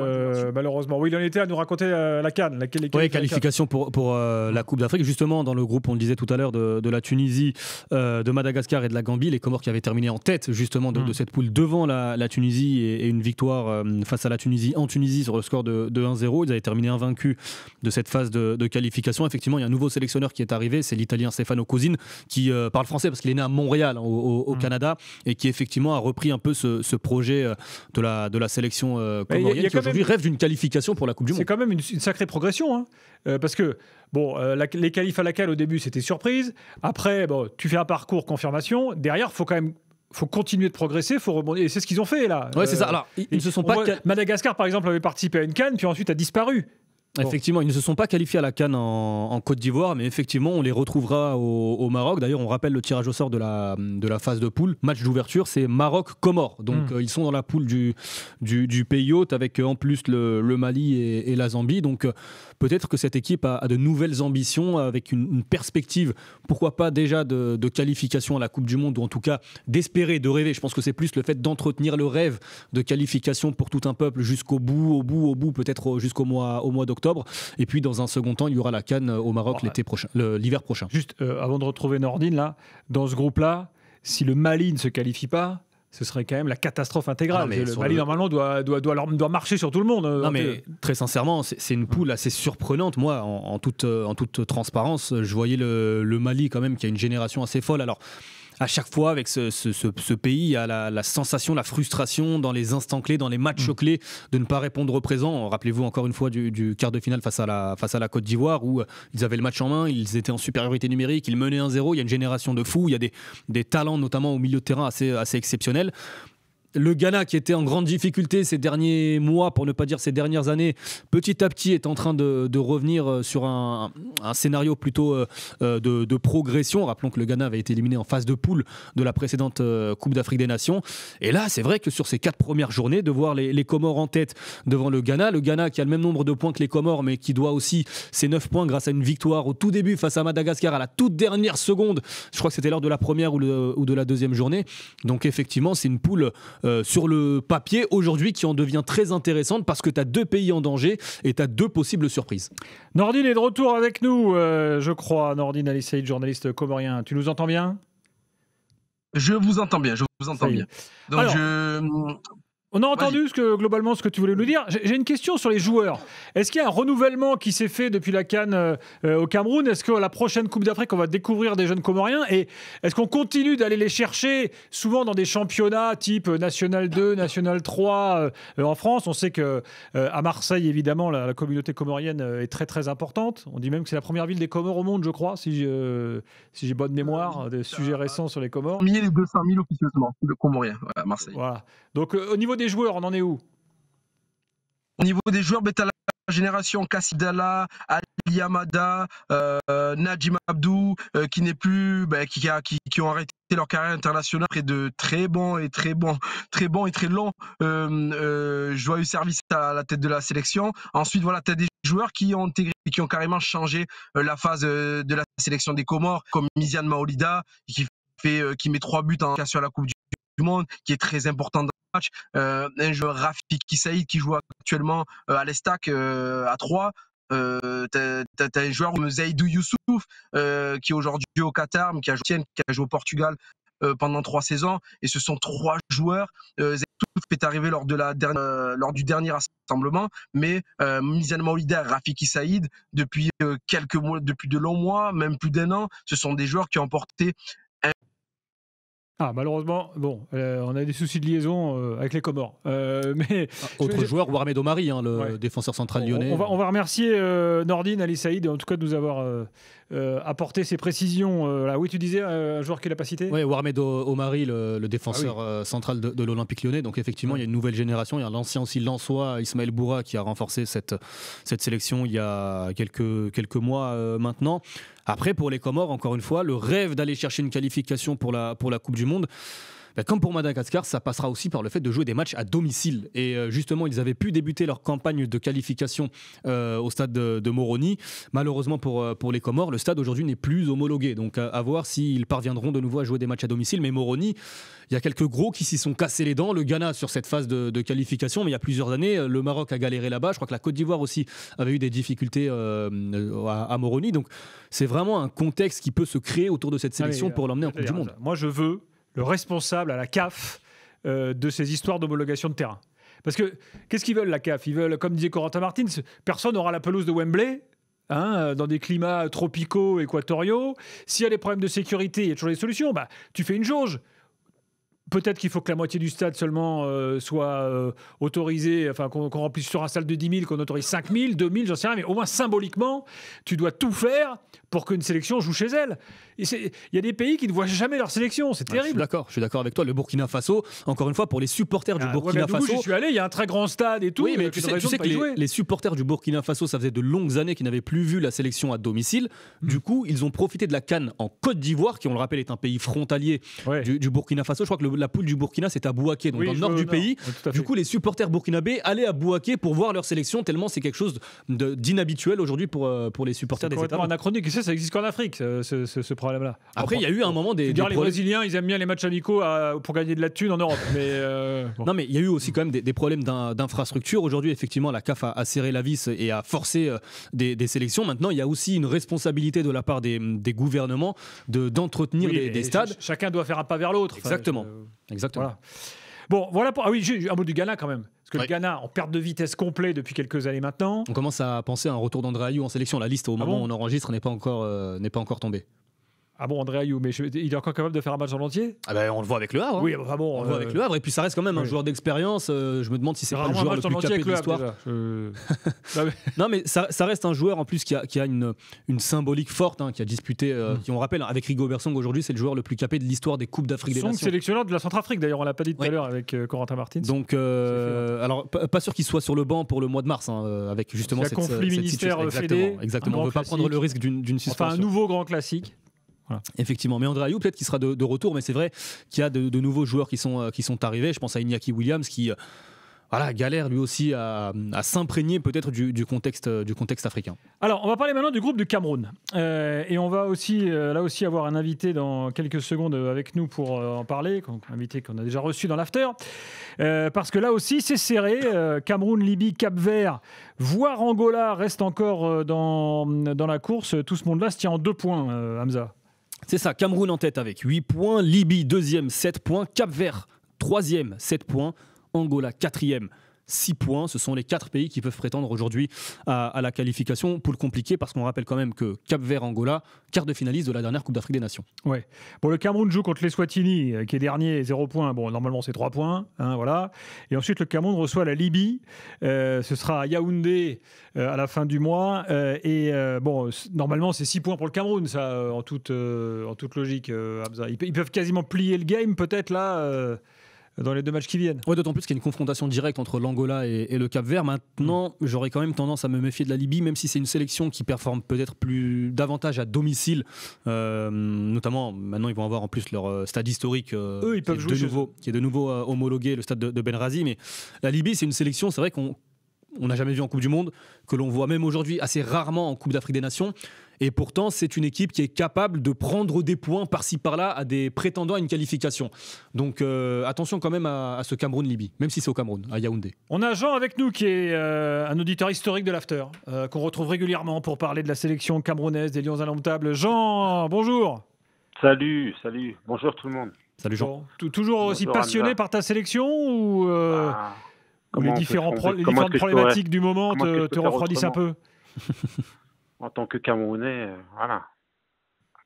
malheureusement. Oui, il en était à nous raconter la CAN. Oui, qualification pour la Coupe d'Afrique. Justement, dans le groupe, on le disait tout à l'heure, de la Tunisie, de Madagascar et de la Gambie, les Comores qui avaient terminé en tête justement de cette poule devant la Tunisie et une victoire face à la Tunisie en Tunisie sur le score de 1-0. Ils avaient terminé invaincus de cette phase de qualification. Effectivement, il y a un nouveau sélectionneur qui est arrivé, c'est l'Italien Stefano Cousine, qui parle français parce qu'il est né à Montréal, au Canada, et qui effectivement a repris un peu ce projet de la sélection comorienne qui aujourd'hui rêve d'une qualification pour la Coupe du Monde. C'est quand même une sacrée progression, parce que les qualifs à laquelle au début c'était surprise, après tu fais un parcours confirmation, derrière faut continuer de progresser, faut rebondir, et c'est ce qu'ils ont fait là. Ouais, c'est ça. Alors, ils ne se sont pas Madagascar par exemple avait participé à une CAN puis ensuite a disparu. Effectivement, ils ne se sont pas qualifiés à la CAN en Côte d'Ivoire, mais effectivement, on les retrouvera au Maroc. D'ailleurs, on rappelle le tirage au sort de la phase de poule. Match d'ouverture, c'est Maroc-Comores. Donc, ils sont dans la poule du pays hôte avec en plus le Mali et la Zambie. Donc, peut-être que cette équipe a de nouvelles ambitions avec une perspective, pourquoi pas déjà de qualification à la Coupe du Monde, ou en tout cas d'espérer, de rêver. Je pense que c'est plus le fait d'entretenir le rêve de qualification pour tout un peuple jusqu'au bout, peut-être jusqu'au mois d'octobre. Et puis dans un second temps, il y aura la CAN au Maroc l'hiver prochain. Juste avant de retrouver Nordine, là, dans ce groupe-là, si le Mali ne se qualifie pas, ce serait quand même la catastrophe intégrale. Le Mali, normalement, doit marcher sur tout le monde. Non, mais très sincèrement, c'est une poule assez surprenante. Moi, en toute transparence, je voyais le Mali quand même, qui a une génération assez folle. Alors, à chaque fois, avec ce pays, il y a la sensation, la frustration dans les instants clés, dans les matchs clés, de ne pas répondre au présent. Rappelez-vous encore une fois du quart de finale face à la Côte d'Ivoire, où ils avaient le match en main, ils étaient en supériorité numérique, ils menaient 1-0. Il y a une génération de fous, il y a des talents, notamment au milieu de terrain, assez exceptionnels. Le Ghana, qui était en grande difficulté ces derniers mois, pour ne pas dire ces dernières années, petit à petit est en train de revenir sur un scénario plutôt de progression. Rappelons que le Ghana avait été éliminé en phase de poule de la précédente Coupe d'Afrique des Nations. Et là, c'est vrai que sur ces 4 premières journées, de voir les Comores en tête devant le Ghana qui a le même nombre de points que les Comores, mais qui doit aussi ses 9 points grâce à une victoire au tout début face à Madagascar à la toute dernière seconde. Je crois que c'était lors de la première ou de la deuxième journée. Donc effectivement, c'est une poule sur le papier aujourd'hui qui en devient très intéressante parce que tu as 2 pays en danger et tu as 2 possibles surprises. Nordine est de retour avec nous, je crois. Nordine Ali Saïd, journaliste comorien. Tu nous entends bien ? Je vous entends bien, Donc On a entendu globalement ce que tu voulais nous dire. J'ai une question sur les joueurs. Est-ce qu'il y a un renouvellement qui s'est fait depuis la CAN au Cameroun? Est-ce que la prochaine Coupe d'Afrique, on va découvrir des jeunes Comoriens? Et est-ce qu'on continue d'aller les chercher souvent dans des championnats type National 2, National 3 en France? On sait qu'à Marseille, évidemment, la communauté comorienne est très très importante. On dit même que c'est la première ville des Comores au monde, je crois, si j'ai bonne mémoire, des sujets récents sur les Comores. 1 000 et 200 000 officieusement de Comoriens à Marseille. Voilà. Donc au niveau des joueurs, on en est où? Au niveau des joueurs, tu as la génération Kassidala, Ali Amada, Najim Abdou, qui n'est plus, qui ont arrêté leur carrière internationale après de très bons et très longs joyeux service à la tête de la sélection. Ensuite, voilà, tu as des joueurs qui ont intégré, qui ont carrément changé la phase de la sélection des Comores, comme Miziane Maolida, qui met 3 buts en qualification à la Coupe du Monde, qui est très important dans le match. Un joueur Rafiki Saïd qui joue actuellement à l'Estac à 3. T'as un joueur comme Zaidou Youssouf qui est aujourd'hui au Qatar, mais qui a joué au Portugal pendant 3 saisons. Et ce sont 3 joueurs. Zaidou Youssouf est arrivé lors du dernier rassemblement, mais Miziane Maolida, Rafiki Saïd, depuis quelques mois, depuis de longs mois, même plus d'1 an, ce sont des joueurs qui ont porté. Malheureusement, bon, on a des soucis de liaison avec les Comores. Autre joueur, Warmed Omari, le défenseur central lyonnais. On va remercier Nordine Ali Saïd, en tout cas de nous avoir apporté ces précisions. Là. Oui, tu disais un joueur qu'il n'a pas cité? Oui, Warmed Omari, le défenseur central de l'Olympique lyonnais. Donc effectivement, il y a une nouvelle génération. Il y a l'ancien aussi Lensois, Ismaël Boura, qui a renforcé cette sélection il y a quelques mois maintenant. Après, pour les Comores, encore une fois, le rêve d'aller chercher une qualification pour la Coupe du Monde, comme pour Madagascar, ça passera aussi par le fait de jouer des matchs à domicile. Et justement, ils avaient pu débuter leur campagne de qualification au stade de Moroni. Malheureusement pour les Comores, le stade aujourd'hui n'est plus homologué. Donc à voir s'ils parviendront de nouveau à jouer des matchs à domicile. Mais Moroni, il y a quelques gros qui s'y sont cassés les dents. Le Ghana sur cette phase de qualification, mais il y a plusieurs années, le Maroc a galéré là-bas. Je crois que la Côte d'Ivoire aussi avait eu des difficultés à Moroni. Donc c'est vraiment un contexte qui peut se créer autour de cette sélection pour l'emmener en Coupe du Monde. Moi, je veux le responsable à la CAF de ces histoires d'homologation de terrain. Parce que, qu'est-ce qu'ils veulent, la CAF? Ils veulent, comme disait Corentin Martins, personne n'aura la pelouse de Wembley, dans des climats tropicaux, équatoriaux. S'il y a des problèmes de sécurité, il y a toujours des solutions. Tu fais une jauge. Peut-être qu'il faut que la moitié du stade seulement soit autorisée, enfin qu'on remplisse sur un salle de 10 000, qu'on autorise 5 000, 2 000, j'en sais rien, mais au moins symboliquement, tu dois tout faire pour qu'une sélection joue chez elle. Il y a des pays qui ne voient jamais leur sélection, c'est terrible. Je suis d'accord avec toi. Le Burkina Faso, encore une fois, pour les supporters du Burkina Faso. J'y suis allé, il y a un très grand stade et tout. Oui, mais tu sais que les supporters du Burkina Faso, ça faisait de longues années qu'ils n'avaient plus vu la sélection à domicile. Du coup, ils ont profité de la CAN en Côte d'Ivoire, qui, on le rappelle, est un pays frontalier du Burkina Faso. Je crois que la poule du Burkina, c'est à Bouaké, donc dans le nord du pays. Du coup, les supporters burkinabés allaient à Bouaké pour voir leur sélection, tellement c'est quelque chose d'inhabituel aujourd'hui pour les supporters des États. C'est anachronique, et ça existe qu'en Afrique, ce problème-là. Après, il y a eu un moment des les Brésiliens, ils aiment bien les matchs amicaux pour gagner de la thune en Europe. Non, mais il y a eu aussi quand même des problèmes d'infrastructure. Aujourd'hui, effectivement, la CAF a serré la vis et a forcé des sélections. Maintenant, il y a aussi une responsabilité de la part des gouvernements d'entretenir des stades. Chacun doit faire un pas vers l'autre. Exactement. Voilà. Bon, voilà pour... Ah oui, j'ai un mot du Ghana quand même. Parce que le Ghana, en perte de vitesse complet depuis quelques années maintenant. On commence à penser à un retour d'André Ayew en sélection. La liste, au moment où on enregistre, n'est pas encore tombée. Ah bon, André Ayew, mais il est encore capable de faire un match en entier? On le voit avec le Havre. Oui, on le voit avec le Havre. Et puis ça reste quand même un joueur d'expérience. Je me demande si c'est pas le joueur le plus capé de l'histoire. Non, mais ça reste un joueur en plus qui a une symbolique forte, qui a disputé, qui on rappelle, avec Rigobert Song aujourd'hui, c'est le joueur le plus capé de l'histoire des Coupes d'Afrique des Nations. Sélectionneur de la Centrafrique d'ailleurs, on l'a pas dit tout à l'heure avec Corentin Martins. Donc, alors pas sûr qu'il soit sur le banc pour le mois de mars, avec justement cette conflit ministère fédé. Exactement. On ne veut pas prendre le risque d'une suspension. Enfin, un nouveau grand classique. Voilà. Effectivement, mais André Ayew peut-être qu'il sera de retour, mais c'est vrai qu'il y a de nouveaux joueurs qui sont arrivés. Je pense à Iñaki Williams qui galère lui aussi à s'imprégner peut-être du contexte africain. Alors, on va parler maintenant du groupe du Cameroun. Et on va aussi, là aussi, avoir un invité dans quelques secondes avec nous pour en parler, un invité qu'on a déjà reçu dans l'after. Parce que là aussi, c'est serré. Cameroun, Libye, Cap-Vert, voire Angola reste encore dans la course. Tout ce monde-là se tient en 2 points, Hamza. C'est ça, Cameroun en tête avec 8 points, Libye deuxième 7 points, Cap-Vert troisième 7 points, Angola 4e. 6 points, ce sont les 4 pays qui peuvent prétendre aujourd'hui à la qualification. Poule compliquée parce qu'on rappelle quand même que Cap-Vert-Angola, quart de finaliste de la dernière Coupe d'Afrique des Nations. Ouais. Bon, le Cameroun joue contre l'Eswatini, qui est dernier, 0 points. Bon, normalement, c'est 3 points. Hein, voilà. Et ensuite, le Cameroun reçoit la Libye. Ce sera à Yaoundé à la fin du mois. Bon, normalement, c'est 6 points pour le Cameroun, ça, en toute logique, Hamza. Ils peuvent quasiment plier le game, peut-être, là. Dans les 2 matchs qui viennent. Ouais, d'autant plus qu'il y a une confrontation directe entre l'Angola et le Cap-Vert. Maintenant, j'aurais quand même tendance à me méfier de la Libye, même si c'est une sélection qui performe peut-être davantage à domicile. Notamment, maintenant, ils vont avoir en plus leur stade historique Eux, ils peuvent jouer qui est de nouveau homologué, le stade de Benghazi. Mais la Libye, c'est une sélection, c'est vrai qu'on n'a jamais vu en Coupe du Monde, que l'on voit même aujourd'hui assez rarement en Coupe d'Afrique des Nations. Et pourtant, c'est une équipe qui est capable de prendre des points par-ci par-là à des prétendants à une qualification. Donc attention quand même à ce Cameroun-Libye, même si c'est au Cameroun, à Yaoundé. On a Jean avec nous qui est un auditeur historique de l'After, qu'on retrouve régulièrement pour parler de la sélection camerounaise des Lions indomptables. Jean, bonjour. Salut, bonjour tout le monde. Salut Jean. Bon, toujours aussi Bonjour, passionné Hamza. par ta sélection ou les différentes problématiques du moment te refroidissent un peu? En tant que Camerounais, voilà.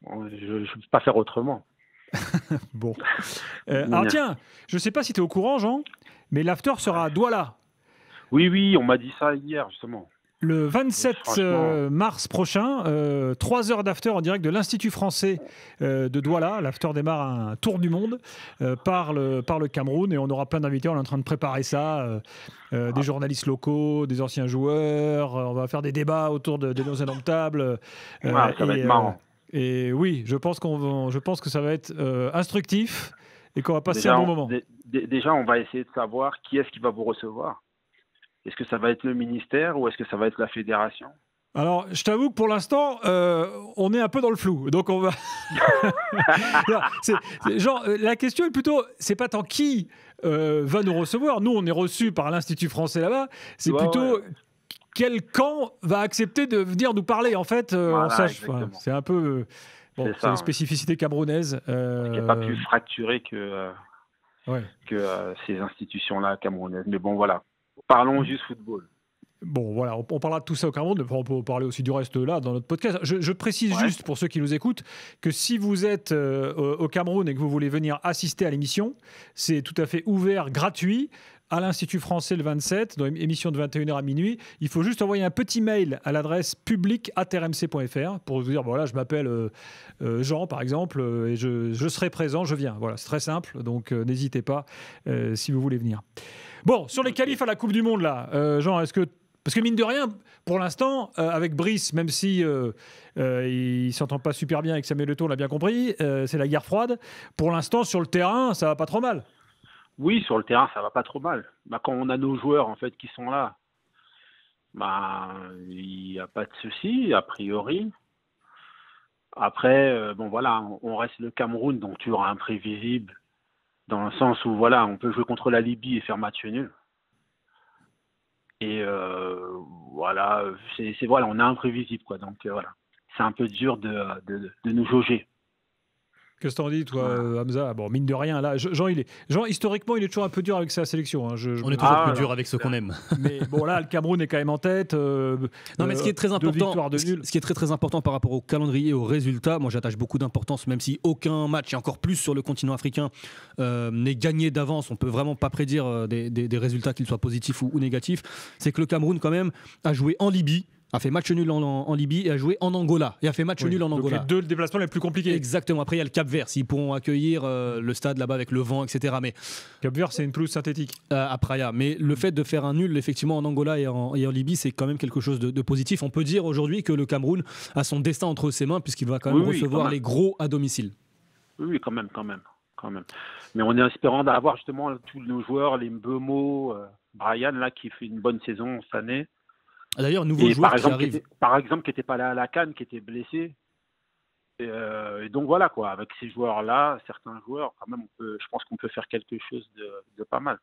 Je ne peux pas faire autrement. Bon. Alors tiens, je ne sais pas si tu es au courant, Jean, mais l'After sera à Douala. Oui, on m'a dit ça hier, justement. Le 27 mars prochain, 3 heures d'after en direct de l'Institut français de Douala. L'after démarre un tour du monde par le Cameroun et on aura plein d'invités. On est en train de préparer ça. Des journalistes locaux, des anciens joueurs. On va faire des débats autour de nos indomptables. Ça va être marrant. Et oui, je pense que ça va être instructif et qu'on va passer un bon moment. Déjà, on va essayer de savoir qui est-ce qui va vous recevoir. Est-ce que ça va être le ministère ou est-ce que ça va être la fédération? Alors, je t'avoue que pour l'instant, on est un peu dans le flou. Donc, on va. La question est plutôt, c'est pas tant qui va nous recevoir. Nous, on est reçus par l'Institut français là-bas. C'est plutôt quel camp va accepter de venir nous parler. En fait, c'est un peu. C'est une spécificité camerounaise. Qui n'est pas plus fracturé que ces institutions-là camerounaises. Mais bon, voilà. Parlons juste football. Bon, voilà, on parlera de tout ça au Cameroun, on peut parler aussi du reste là dans notre podcast. Je précise juste pour ceux qui nous écoutent que si vous êtes au Cameroun et que vous voulez venir assister à l'émission, c'est tout à fait ouvert, gratuit, à l'Institut français le 27, dans une émission de 21h à minuit. Il faut juste envoyer un petit mail à l'adresse public@rmc.fr pour vous dire, voilà, je m'appelle Jean, par exemple, et je serai présent, je viens. Voilà, c'est très simple, donc n'hésitez pas si vous voulez venir. Bon, sur les qualifs à la Coupe du Monde, là, Jean, parce que mine de rien, pour l'instant, avec Brice, même si il ne s'entend pas super bien avec Samuel Eto'o, on l'a bien compris, c'est la guerre froide. Pour l'instant, sur le terrain, ça va pas trop mal. Oui, sur le terrain, ça va pas trop mal. Quand on a nos joueurs en fait qui sont là, il n'y a pas de souci, a priori. Après, on reste le Cameroun, donc toujours imprévisible. Dans le sens où on peut jouer contre la Libye et faire match nul. Et on est imprévisible, quoi. Donc c'est un peu dur de nous jauger. Qu'est-ce que t'en dis, toi, Hamza? Bon, mine de rien, là, Jean, historiquement, il est toujours un peu dur avec sa sélection. Hein. On est toujours plus dur avec ceux qu'on aime. Mais bon, là, le Cameroun est quand même en tête. Non, mais ce qui est très important, ce qui est très très important par rapport au calendrier et aux résultats, moi j'attache beaucoup d'importance, même si aucun match, et encore plus sur le continent africain, n'est gagné d'avance. On peut vraiment pas prédire des résultats, qu'ils soient positifs ou négatifs. C'est que le Cameroun, quand même, a joué en Libye, a fait match nul en Libye et a joué en Angola. Et a fait match nul en Angola. Donc les 2 déplacements les plus compliqués. Exactement. Après, il y a le Cap-Vert, s'ils pourront accueillir le stade là-bas avec le vent, etc. Mais Cap-Vert, c'est une pelouse synthétique. À Praia. Mais le fait de faire un nul, effectivement, en Angola et en Libye, c'est quand même quelque chose de positif. On peut dire aujourd'hui que le Cameroun a son destin entre ses mains, puisqu'il va quand même recevoir les gros à domicile. Oui, quand même. Mais on est espérant d'avoir justement tous nos joueurs, les Mbeumo, Brian, là, qui fait une bonne saison cette année. D'ailleurs, nouveau joueur qui arrive. Par exemple, qui n'était pas là à la CAN, qui était blessé. Et donc voilà, quoi. Avec ces joueurs-là, certains joueurs, quand même, je pense qu'on peut faire quelque chose de pas mal.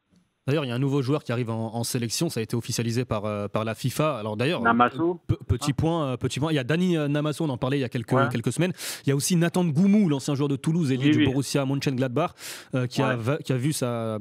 D'ailleurs, il y a un nouveau joueur qui arrive en sélection, ça a été officialisé par la FIFA. Alors d'ailleurs, Namasso. petit point, il y a Dani Namasso, on en parlait il y a quelques semaines. Il y a aussi Nathan Goumou, l'ancien joueur de Toulouse et du Borussia Mönchengladbach, qui a vu sa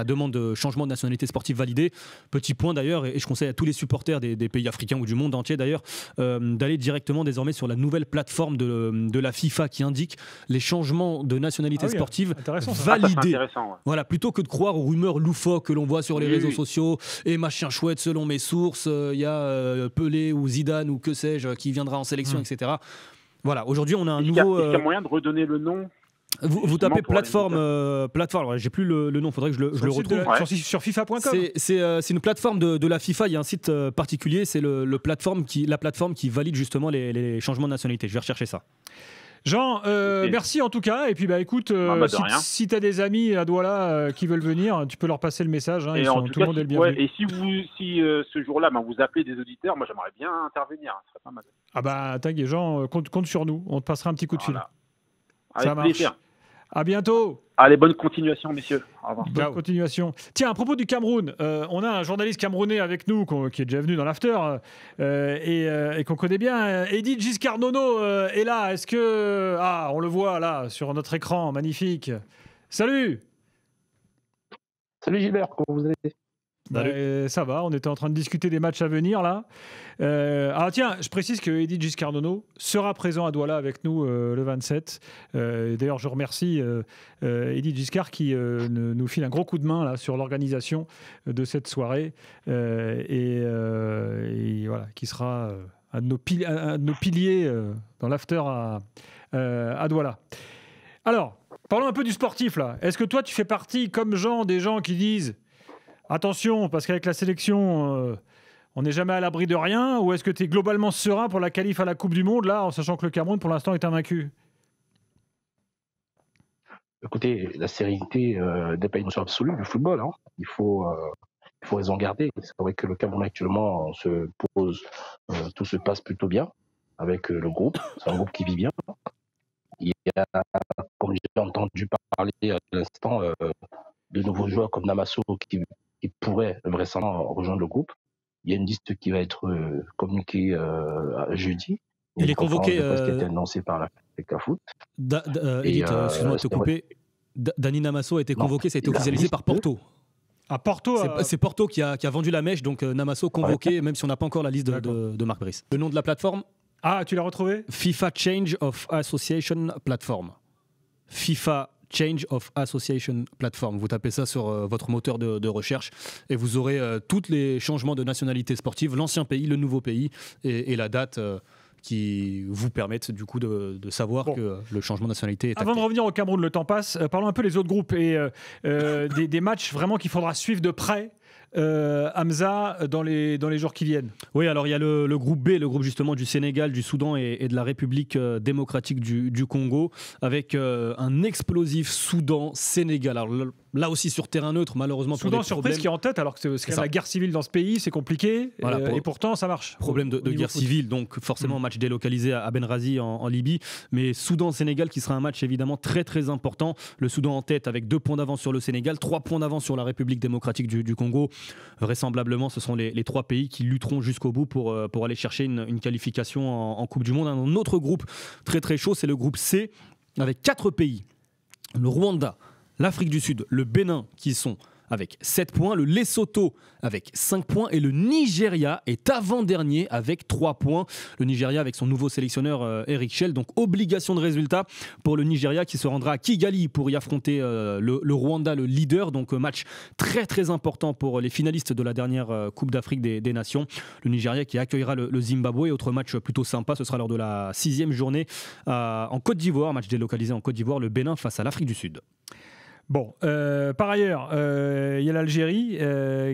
demande de changement de nationalité sportive validée. Petit point d'ailleurs, et je conseille à tous les supporters des pays africains ou du monde entier d'ailleurs, d'aller directement désormais sur la nouvelle plateforme de la FIFA qui indique les changements de nationalité sportive validés. Voilà, plutôt que de croire aux rumeurs loufoques que l'on voit sur les réseaux sociaux et machin chouette, selon mes sources, il y a Pelé ou Zidane ou que sais-je qui viendra en sélection, etc. Voilà, aujourd'hui on a un nouveau. Est-ce qu'il y a moyen de redonner le nom? Vous tapez plateforme, j'ai plus le nom, faudrait que je le retrouve. Sur FIFA.com. C'est une plateforme de la FIFA, il y a un site particulier, c'est la plateforme qui valide justement les changements de nationalité. Je vais rechercher ça. Jean, merci en tout cas. Et puis écoute, si tu as des amis à Douala qui veulent venir, tu peux leur passer le message. Hein, tout le monde est le bienvenu. Et si ce jour-là, vous appelez des auditeurs, moi j'aimerais bien intervenir. Ça serait pas mal. Ah bah t'inquiète, Jean, compte sur nous. On te passera un petit coup de fil. Avec ça marche. Plaisir. À bientôt. Allez, bonne continuation, messieurs. Au revoir. Bonne continuation. Tiens, à propos du Cameroun, on a un journaliste camerounais avec nous qui est déjà venu dans l'after et qu'on connaît bien. Eddy Giscard Nono est là. Est-ce que... on le voit là sur notre écran, magnifique. Salut. Salut Gilbert, comment vous allez? Ça va, on était en train de discuter des matchs à venir là. Tiens, je précise que Eddy Giscard Nono sera présent à Douala avec nous le 27. D'ailleurs, je remercie Eddy Giscard qui nous file un gros coup de main là, sur l'organisation de cette soirée et voilà, qui sera un de nos piliers dans l'after à Douala. Alors, parlons un peu du sportif là. Est-ce que toi, tu fais partie, comme Jean, des gens qui disent attention, parce qu'avec la sélection, on n'est jamais à l'abri de rien, ou est-ce que tu es globalement serein pour la qualif à la Coupe du Monde, là, en sachant que le Cameroun, pour l'instant, est invaincu? Écoutez, la sérénité n'est pas une notion absolue du football. Hein. Il faut raison garder. C'est vrai que le Cameroun, actuellement, tout se passe plutôt bien avec le groupe. C'est un groupe qui vit bien. Il y a, comme j'ai entendu parler à l'instant, de nouveaux joueurs comme Namasso qui pourrait vraisemblablement rejoindre le groupe. Il y a une liste qui va être communiquée jeudi. Il est convoqué. Qui a été annoncé par la FECAFOOT. Edith, excuse-moi de te couper. Dani Namasso a été convoqué, ça a été officialisé par Porto. À Porto, c'est Porto qui a vendu la mèche, donc Namasso convoqué, même si on n'a pas encore la liste de Marc Brice. Le nom de la plateforme? Tu l'as retrouvé? FIFA Change of Association Platform. FIFA Change of Association Platform. Vous tapez ça sur votre moteur de recherche et vous aurez tous les changements de nationalité sportive, l'ancien pays, le nouveau pays et la date qui vous permettent du coup de savoir que le changement de nationalité est acté. Avant de revenir au Cameroun, le temps passe. Parlons un peu des autres groupes et des matchs vraiment qu'il faudra suivre de près. Hamza, dans les jours qui viennent. Oui, alors il y a le groupe B, le groupe justement du Sénégal, du Soudan et de la République démocratique du Congo, avec un explosif Soudan-Sénégal. Alors là aussi sur terrain neutre, malheureusement Soudan pour des surprise problèmes. qui est en tête, alors que c'est la guerre civile dans ce pays, c'est compliqué, et pourtant ça marche. Problème de guerre civile, donc forcément match délocalisé à Benghazi en Libye, mais Soudan-Sénégal qui sera un match évidemment très très important. Le Soudan en tête avec 2 points d'avance sur le Sénégal, 3 points d'avance sur la République démocratique du Congo. Vraisemblablement, ce sont les 3 pays qui lutteront jusqu'au bout pour aller chercher une qualification en Coupe du Monde. Un autre groupe très très chaud, c'est le groupe C, avec 4 pays. Le Rwanda, l'Afrique du Sud, le Bénin qui sont avec 7 points, le Lesotho avec 5 points et le Nigeria est avant-dernier avec 3 points. Le Nigeria avec son nouveau sélectionneur Eric Shell, donc obligation de résultat pour le Nigeria qui se rendra à Kigali pour y affronter le Rwanda, le leader. Donc match très très important pour les finalistes de la dernière Coupe d'Afrique des Nations. Le Nigeria qui accueillera le Zimbabwe. Autre match plutôt sympa, ce sera lors de la 6e journée en Côte d'Ivoire, match délocalisé en Côte d'Ivoire, le Bénin face à l'Afrique du Sud. Bon, par ailleurs, il y a l'Algérie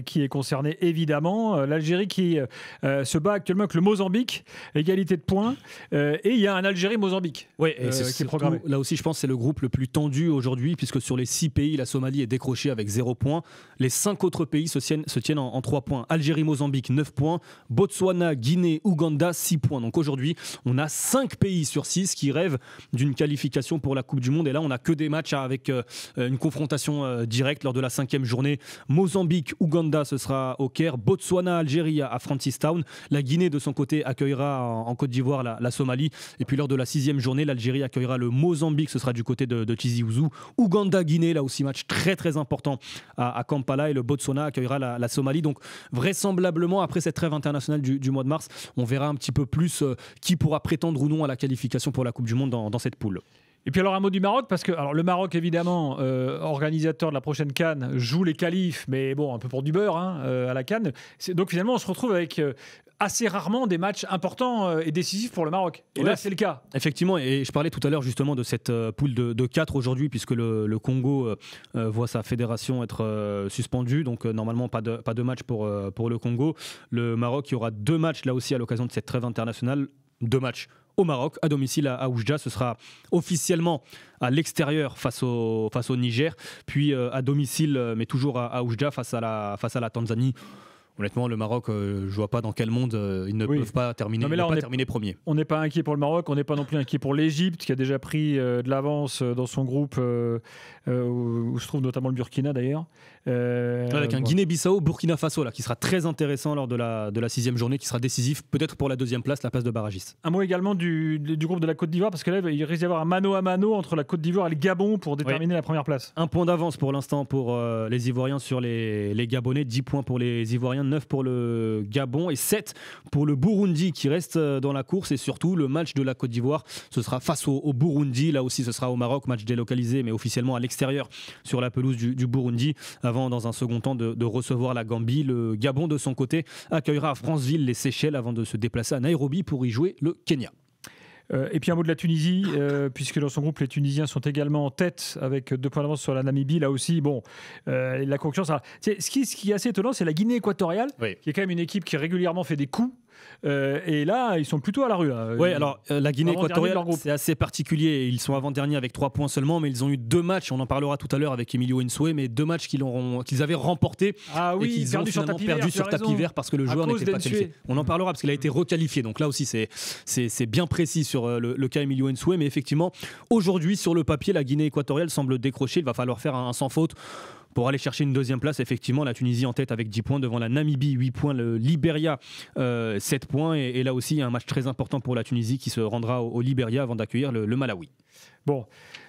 qui est concernée évidemment. L'Algérie qui se bat actuellement avec le Mozambique, égalité de points. Et il y a un Algérie-Mozambique qui est programmé. Là aussi, je pense que c'est le groupe le plus tendu aujourd'hui, puisque sur les 6 pays, la Somalie est décrochée avec 0 points. Les 5 autres pays se tiennent en 3 points. Algérie-Mozambique, 9 points. Botswana, Guinée, Ouganda, 6 points. Donc aujourd'hui, on a 5 pays sur 6 qui rêvent d'une qualification pour la Coupe du Monde. Et là, on n'a que des matchs avec une confrontation directe lors de la 5e journée. Mozambique, Ouganda, ce sera au Caire. Botswana, Algérie à Francistown. La Guinée, de son côté, accueillera en Côte d'Ivoire la Somalie. Et puis lors de la 6e journée, l'Algérie accueillera le Mozambique, ce sera du côté de Tizi Ouzou. Ouganda, Guinée, là aussi match très très important à Kampala, et le Botswana accueillera la Somalie. Donc vraisemblablement, après cette trêve internationale du mois de mars, on verra un petit peu plus qui pourra prétendre ou non à la qualification pour la Coupe du Monde dans cette poule. Et puis alors un mot du Maroc, parce que alors, le Maroc évidemment, organisateur de la prochaine CAN, joue les qualifs, mais bon, un peu pour du beurre à la CAN. Donc finalement on se retrouve avec assez rarement des matchs importants et décisifs pour le Maroc. Et là c'est le cas. Effectivement, et je parlais tout à l'heure justement de cette poule de 4 aujourd'hui, puisque le Congo voit sa fédération être suspendue, donc normalement pas de match pour le Congo. Le Maroc, il y aura 2 matchs là aussi à l'occasion de cette trêve internationale, 2 matchs au Maroc, à domicile à Oujda. Ce sera officiellement à l'extérieur face au Niger, puis à domicile, mais toujours à Oujda face à la Tanzanie. Honnêtement, le Maroc, je ne vois pas dans quel monde ils ne peuvent pas terminer, terminer premier. On n'est pas inquiet pour le Maroc, on n'est pas non plus inquiet pour l'Égypte, qui a déjà pris de l'avance dans son groupe, où se trouve notamment le Burkina d'ailleurs. Avec un Guinée-Bissau, Burkina Faso, là, qui sera très intéressant lors de la 6e journée, qui sera décisif, peut-être pour la 2e place, la place de barragiste. Un mot également du groupe de la Côte d'Ivoire, parce que là, il risque d'y avoir un mano à mano entre la Côte d'Ivoire et le Gabon pour déterminer la première place. 1 point d'avance pour l'instant pour les Ivoiriens sur les Gabonais, 10 points pour les Ivoiriens, 9 pour le Gabon et 7 pour le Burundi qui reste dans la course. Et surtout, le match de la Côte d'Ivoire, ce sera face au Burundi. Là aussi, ce sera au Maroc, match délocalisé, mais officiellement à l'extérieur sur la pelouse du Burundi, avant, dans un second temps, de recevoir la Gambie. Le Gabon, de son côté, accueillera à Franceville les Seychelles avant de se déplacer à Nairobi pour y jouer le Kenya. Et puis un mot de la Tunisie, puisque dans son groupe, les Tunisiens sont également en tête avec 2 points d'avance sur la Namibie. Là aussi, bon, la concurrence. Ce qui est assez étonnant, c'est la Guinée équatoriale, qui est quand même une équipe qui régulièrement fait des coups. Et là, ils sont plutôt à la rue. Oui, alors la Guinée équatoriale, c'est assez particulier. Ils sont avant-derniers avec 3 points seulement, mais ils ont eu 2 matchs. On en parlera tout à l'heure avec Emilio Insoué, mais 2 matchs qu'ils avaient remportés et qu'ils ont finalement perdu sur tapis vert parce que le joueur n'était pas qualifié. On en parlera parce qu'il a été requalifié. Donc là aussi, c'est bien précis sur le cas Emilio Insoué. Mais effectivement, aujourd'hui, sur le papier, la Guinée équatoriale semble décrocher. Il va falloir faire un sans faute pour aller chercher une 2e place. Effectivement, la Tunisie en tête avec 10 points, devant la Namibie 8 points, le Libéria 7 points, et là aussi il y a un match très important pour la Tunisie qui se rendra au Libéria avant d'accueillir le Malawi. Bon,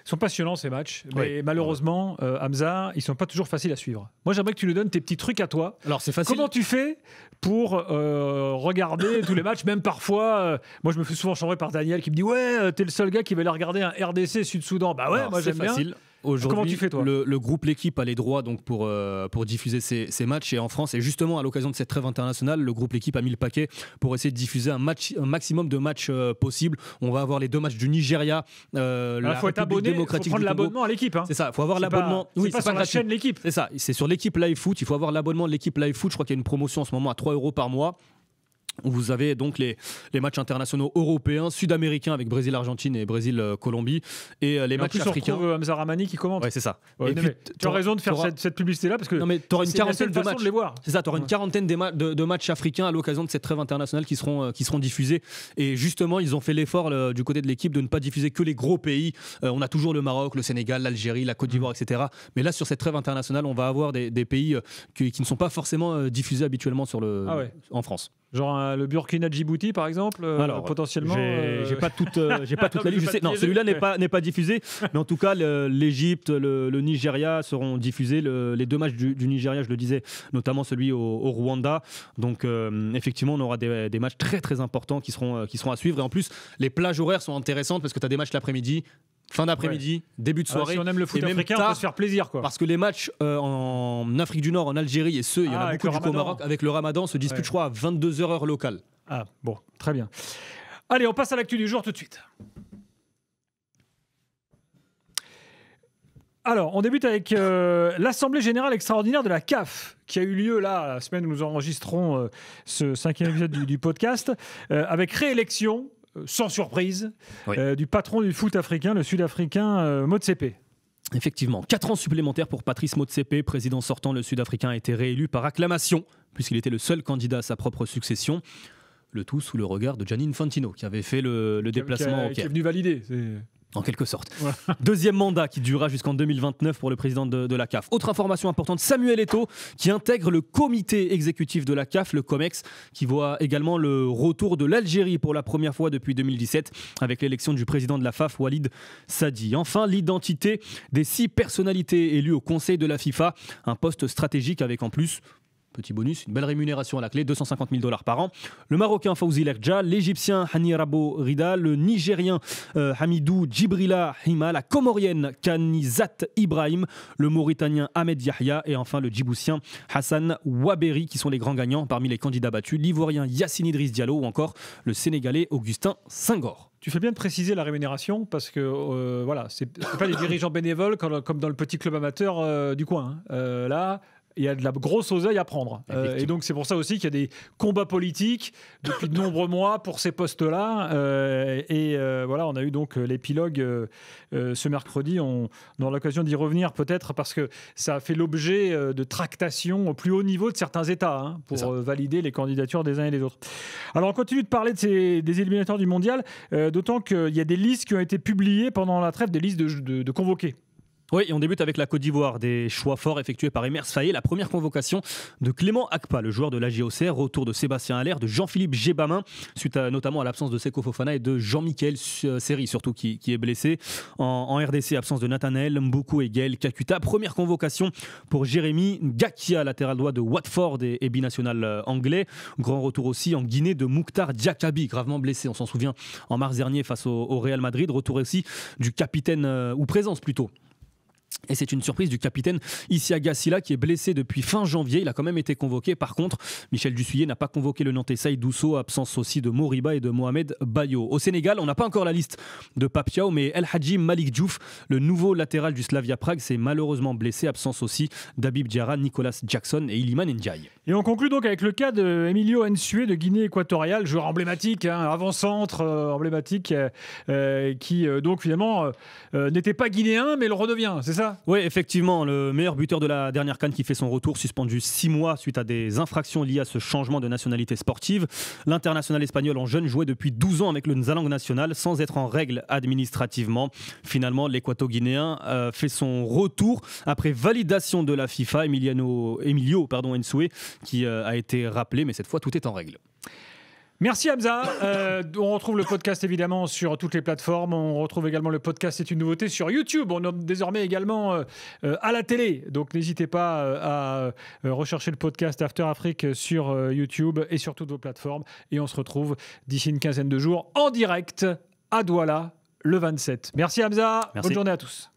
ils sont passionnants ces matchs, mais malheureusement, Hamza, ils sont pas toujours faciles à suivre. Moi, j'aimerais que tu nous donnes tes petits trucs à toi. Alors c'est facile. Comment tu fais pour regarder tous les matchs, même parfois moi je me fais souvent chambrer par Daniel qui me dit ouais, t'es le seul gars qui va aller regarder un RDC Sud-Soudan. Bah ouais, alors, moi j'aime facile. Bien. Aujourd'hui, comment tu fais, toi ? Le groupe L'équipe a les droits donc pour diffuser ces matchs, et en France, et justement à l'occasion de cette trêve internationale, le groupe L'équipe a mis le paquet pour essayer de diffuser un maximum de matchs possibles. On va avoir les 2 matchs du Nigeria, la République démocratique du Congo. Il faut prendre l'abonnement à L'équipe. Hein. C'est ça, il faut avoir l'abonnement. C'est pas sur la chaîne L'Équipe. C'est ça, c'est sur L'Équipe Live Foot. Il faut avoir l'abonnement de L'Équipe Live Foot. Je crois qu'il y a une promotion en ce moment à 3 € par mois. Vous avez donc les matchs internationaux européens, sud-américains avec Brésil-Argentine et Brésil-Colombie, et les matchs africains. On retrouve Hamza Ramani qui commente. Ouais, c'est ça. Ouais, tu as raison de faire cette publicité-là parce que tu auras une quarantaine de matchs. De les voir. C'est ça, tu auras une quarantaine de matchs africains à l'occasion de cette trêve internationale qui seront diffusés. Et justement, ils ont fait l'effort du côté de l'équipe de ne pas diffuser que les gros pays. On a toujours le Maroc, le Sénégal, l'Algérie, la Côte d'Ivoire, etc. Mais là, sur cette trêve internationale, on va avoir des pays qui ne sont pas forcément diffusés habituellement en France. Genre le Burkina Djibouti par exemple, alors, potentiellement. J'ai pas toute la liste. Non, celui-là n'est pas diffusé, mais en tout cas l'Égypte, le Nigeria seront diffusés. Les 2 matchs du Nigeria, je le disais, notamment celui au Rwanda. Donc effectivement, on aura des matchs très très importants qui seront à suivre. Et en plus, les plages horaires sont intéressantes parce que tu as des matchs l'après-midi. Fin d'après-midi, début de soirée. Si on aime le foot africain, on peut se faire plaisir, quoi. Parce que les matchs en Afrique du Nord, en Algérie, et il y en a beaucoup au Maroc, avec le Ramadan, se disputent, je crois, à 22h heure locale. Ah, bon, très bien. Allez, on passe à l'actu du jour tout de suite. Alors, on débute avec l'Assemblée Générale Extraordinaire de la CAF, qui a eu lieu là, la semaine où nous enregistrons ce 5e épisode du podcast, avec réélection, sans surprise, du patron du foot africain, le Sud-Africain Motsepe. Effectivement, 4 ans supplémentaires pour Patrice Motsepe, président sortant. Le Sud-Africain a été réélu par acclamation, puisqu'il était le seul candidat à sa propre succession. Le tout sous le regard de Gianni Infantino, qui avait fait le déplacement au Caire. Qui est venu valider. En quelque sorte. Ouais. Deuxième mandat qui durera jusqu'en 2029 pour le président de la CAF. Autre information importante, Samuel Eto'o qui intègre le comité exécutif de la CAF, le COMEX, qui voit également le retour de l'Algérie pour la première fois depuis 2017 avec l'élection du président de la FAF, Walid Sadi. Enfin, l'identité des 6 personnalités élues au conseil de la FIFA, un poste stratégique avec en plus... Petit bonus, une belle rémunération à la clé, $250 000 par an. Le Marocain Fawzi Lerja, l'Égyptien Hani Rabo Rida, le Nigérien Hamidou Djibrila Hima, la Comorienne Kanizat Ibrahim, le Mauritanien Ahmed Yahya et enfin le Djiboutien Hassan Waberi qui sont les grands gagnants parmi les candidats battus. L'Ivoirien Yassine Idriss Diallo ou encore le Sénégalais Augustin Senghor. Tu fais bien de préciser la rémunération parce que voilà, c'est pas des dirigeants bénévoles comme dans le petit club amateur du coin. Là, il y a de la grosse oseille à prendre. Et donc, c'est pour ça aussi qu'il y a des combats politiques depuis de nombreux mois pour ces postes-là. Voilà, on a eu donc l'épilogue ce mercredi. On aura l'occasion d'y revenir peut-être parce que ça a fait l'objet de tractations au plus haut niveau de certains États pour valider les candidatures des uns et des autres. Alors, on continue de parler des éliminatoires du mondial, d'autant qu'il y a des listes qui ont été publiées pendant la trêve, des listes de convoqués. Oui, et on débute avec la Côte d'Ivoire. Des choix forts effectués par Emers Faé. La première convocation de Clément Akpa, le joueur de l'AG Auxerre. Retour de Sébastien Haller, de Jean-Philippe Gébamin, suite notamment à l'absence de Seko Fofana et de Jean-Michel Seri, surtout qui est blessé. En RDC, absence de Nathanaël Mboukou et Gaël Kakuta. Première convocation pour Jérémy Ngakia, latéral droit de Watford et binational anglais. Grand retour aussi en Guinée de Mouktar Diakabi, gravement blessé, on s'en souvient, en mars dernier face au Real Madrid. Retour aussi du capitaine, ou présence plutôt. Et c'est une surprise du capitaine Isiaga Silla qui est blessé depuis fin janvier. Il a quand même été convoqué. Par contre, Michel Dussuyer n'a pas convoqué le Nantais Saïd Dousso, absence aussi de Moriba et de Mohamed Bayo. Au Sénégal, on n'a pas encore la liste de Papiao, mais El Hadji Malik Diouf, le nouveau latéral du Slavia Prague, s'est malheureusement blessé. Absence aussi d'Habib Diarra, Nicolas Jackson et Iliman Ndiaye. Et on conclut donc avec le cas de Emilio Nsue de Guinée équatoriale, joueur emblématique, avant-centre emblématique, qui donc finalement n'était pas guinéen, mais le redevient, c'est ça ? Oui, effectivement, le meilleur buteur de la dernière CAN qui fait son retour, suspendu 6 mois suite à des infractions liées à ce changement de nationalité sportive. L'international espagnol en jeune jouait depuis 12 ans avec le Nzalang national sans être en règle administrativement. Finalement, l'équato-guinéen fait son retour après validation de la FIFA. Emilio Nsue qui a été rappelé, mais cette fois tout est en règle. Merci Hamza. On retrouve le podcast évidemment sur toutes les plateformes. On retrouve également le podcast C'est une nouveauté sur YouTube. On est désormais également à la télé. Donc n'hésitez pas à rechercher le podcast After Afrique sur YouTube et sur toutes vos plateformes. Et on se retrouve d'ici une quinzaine de jours en direct à Douala le 27. Merci Hamza. Merci. Bonne journée à tous.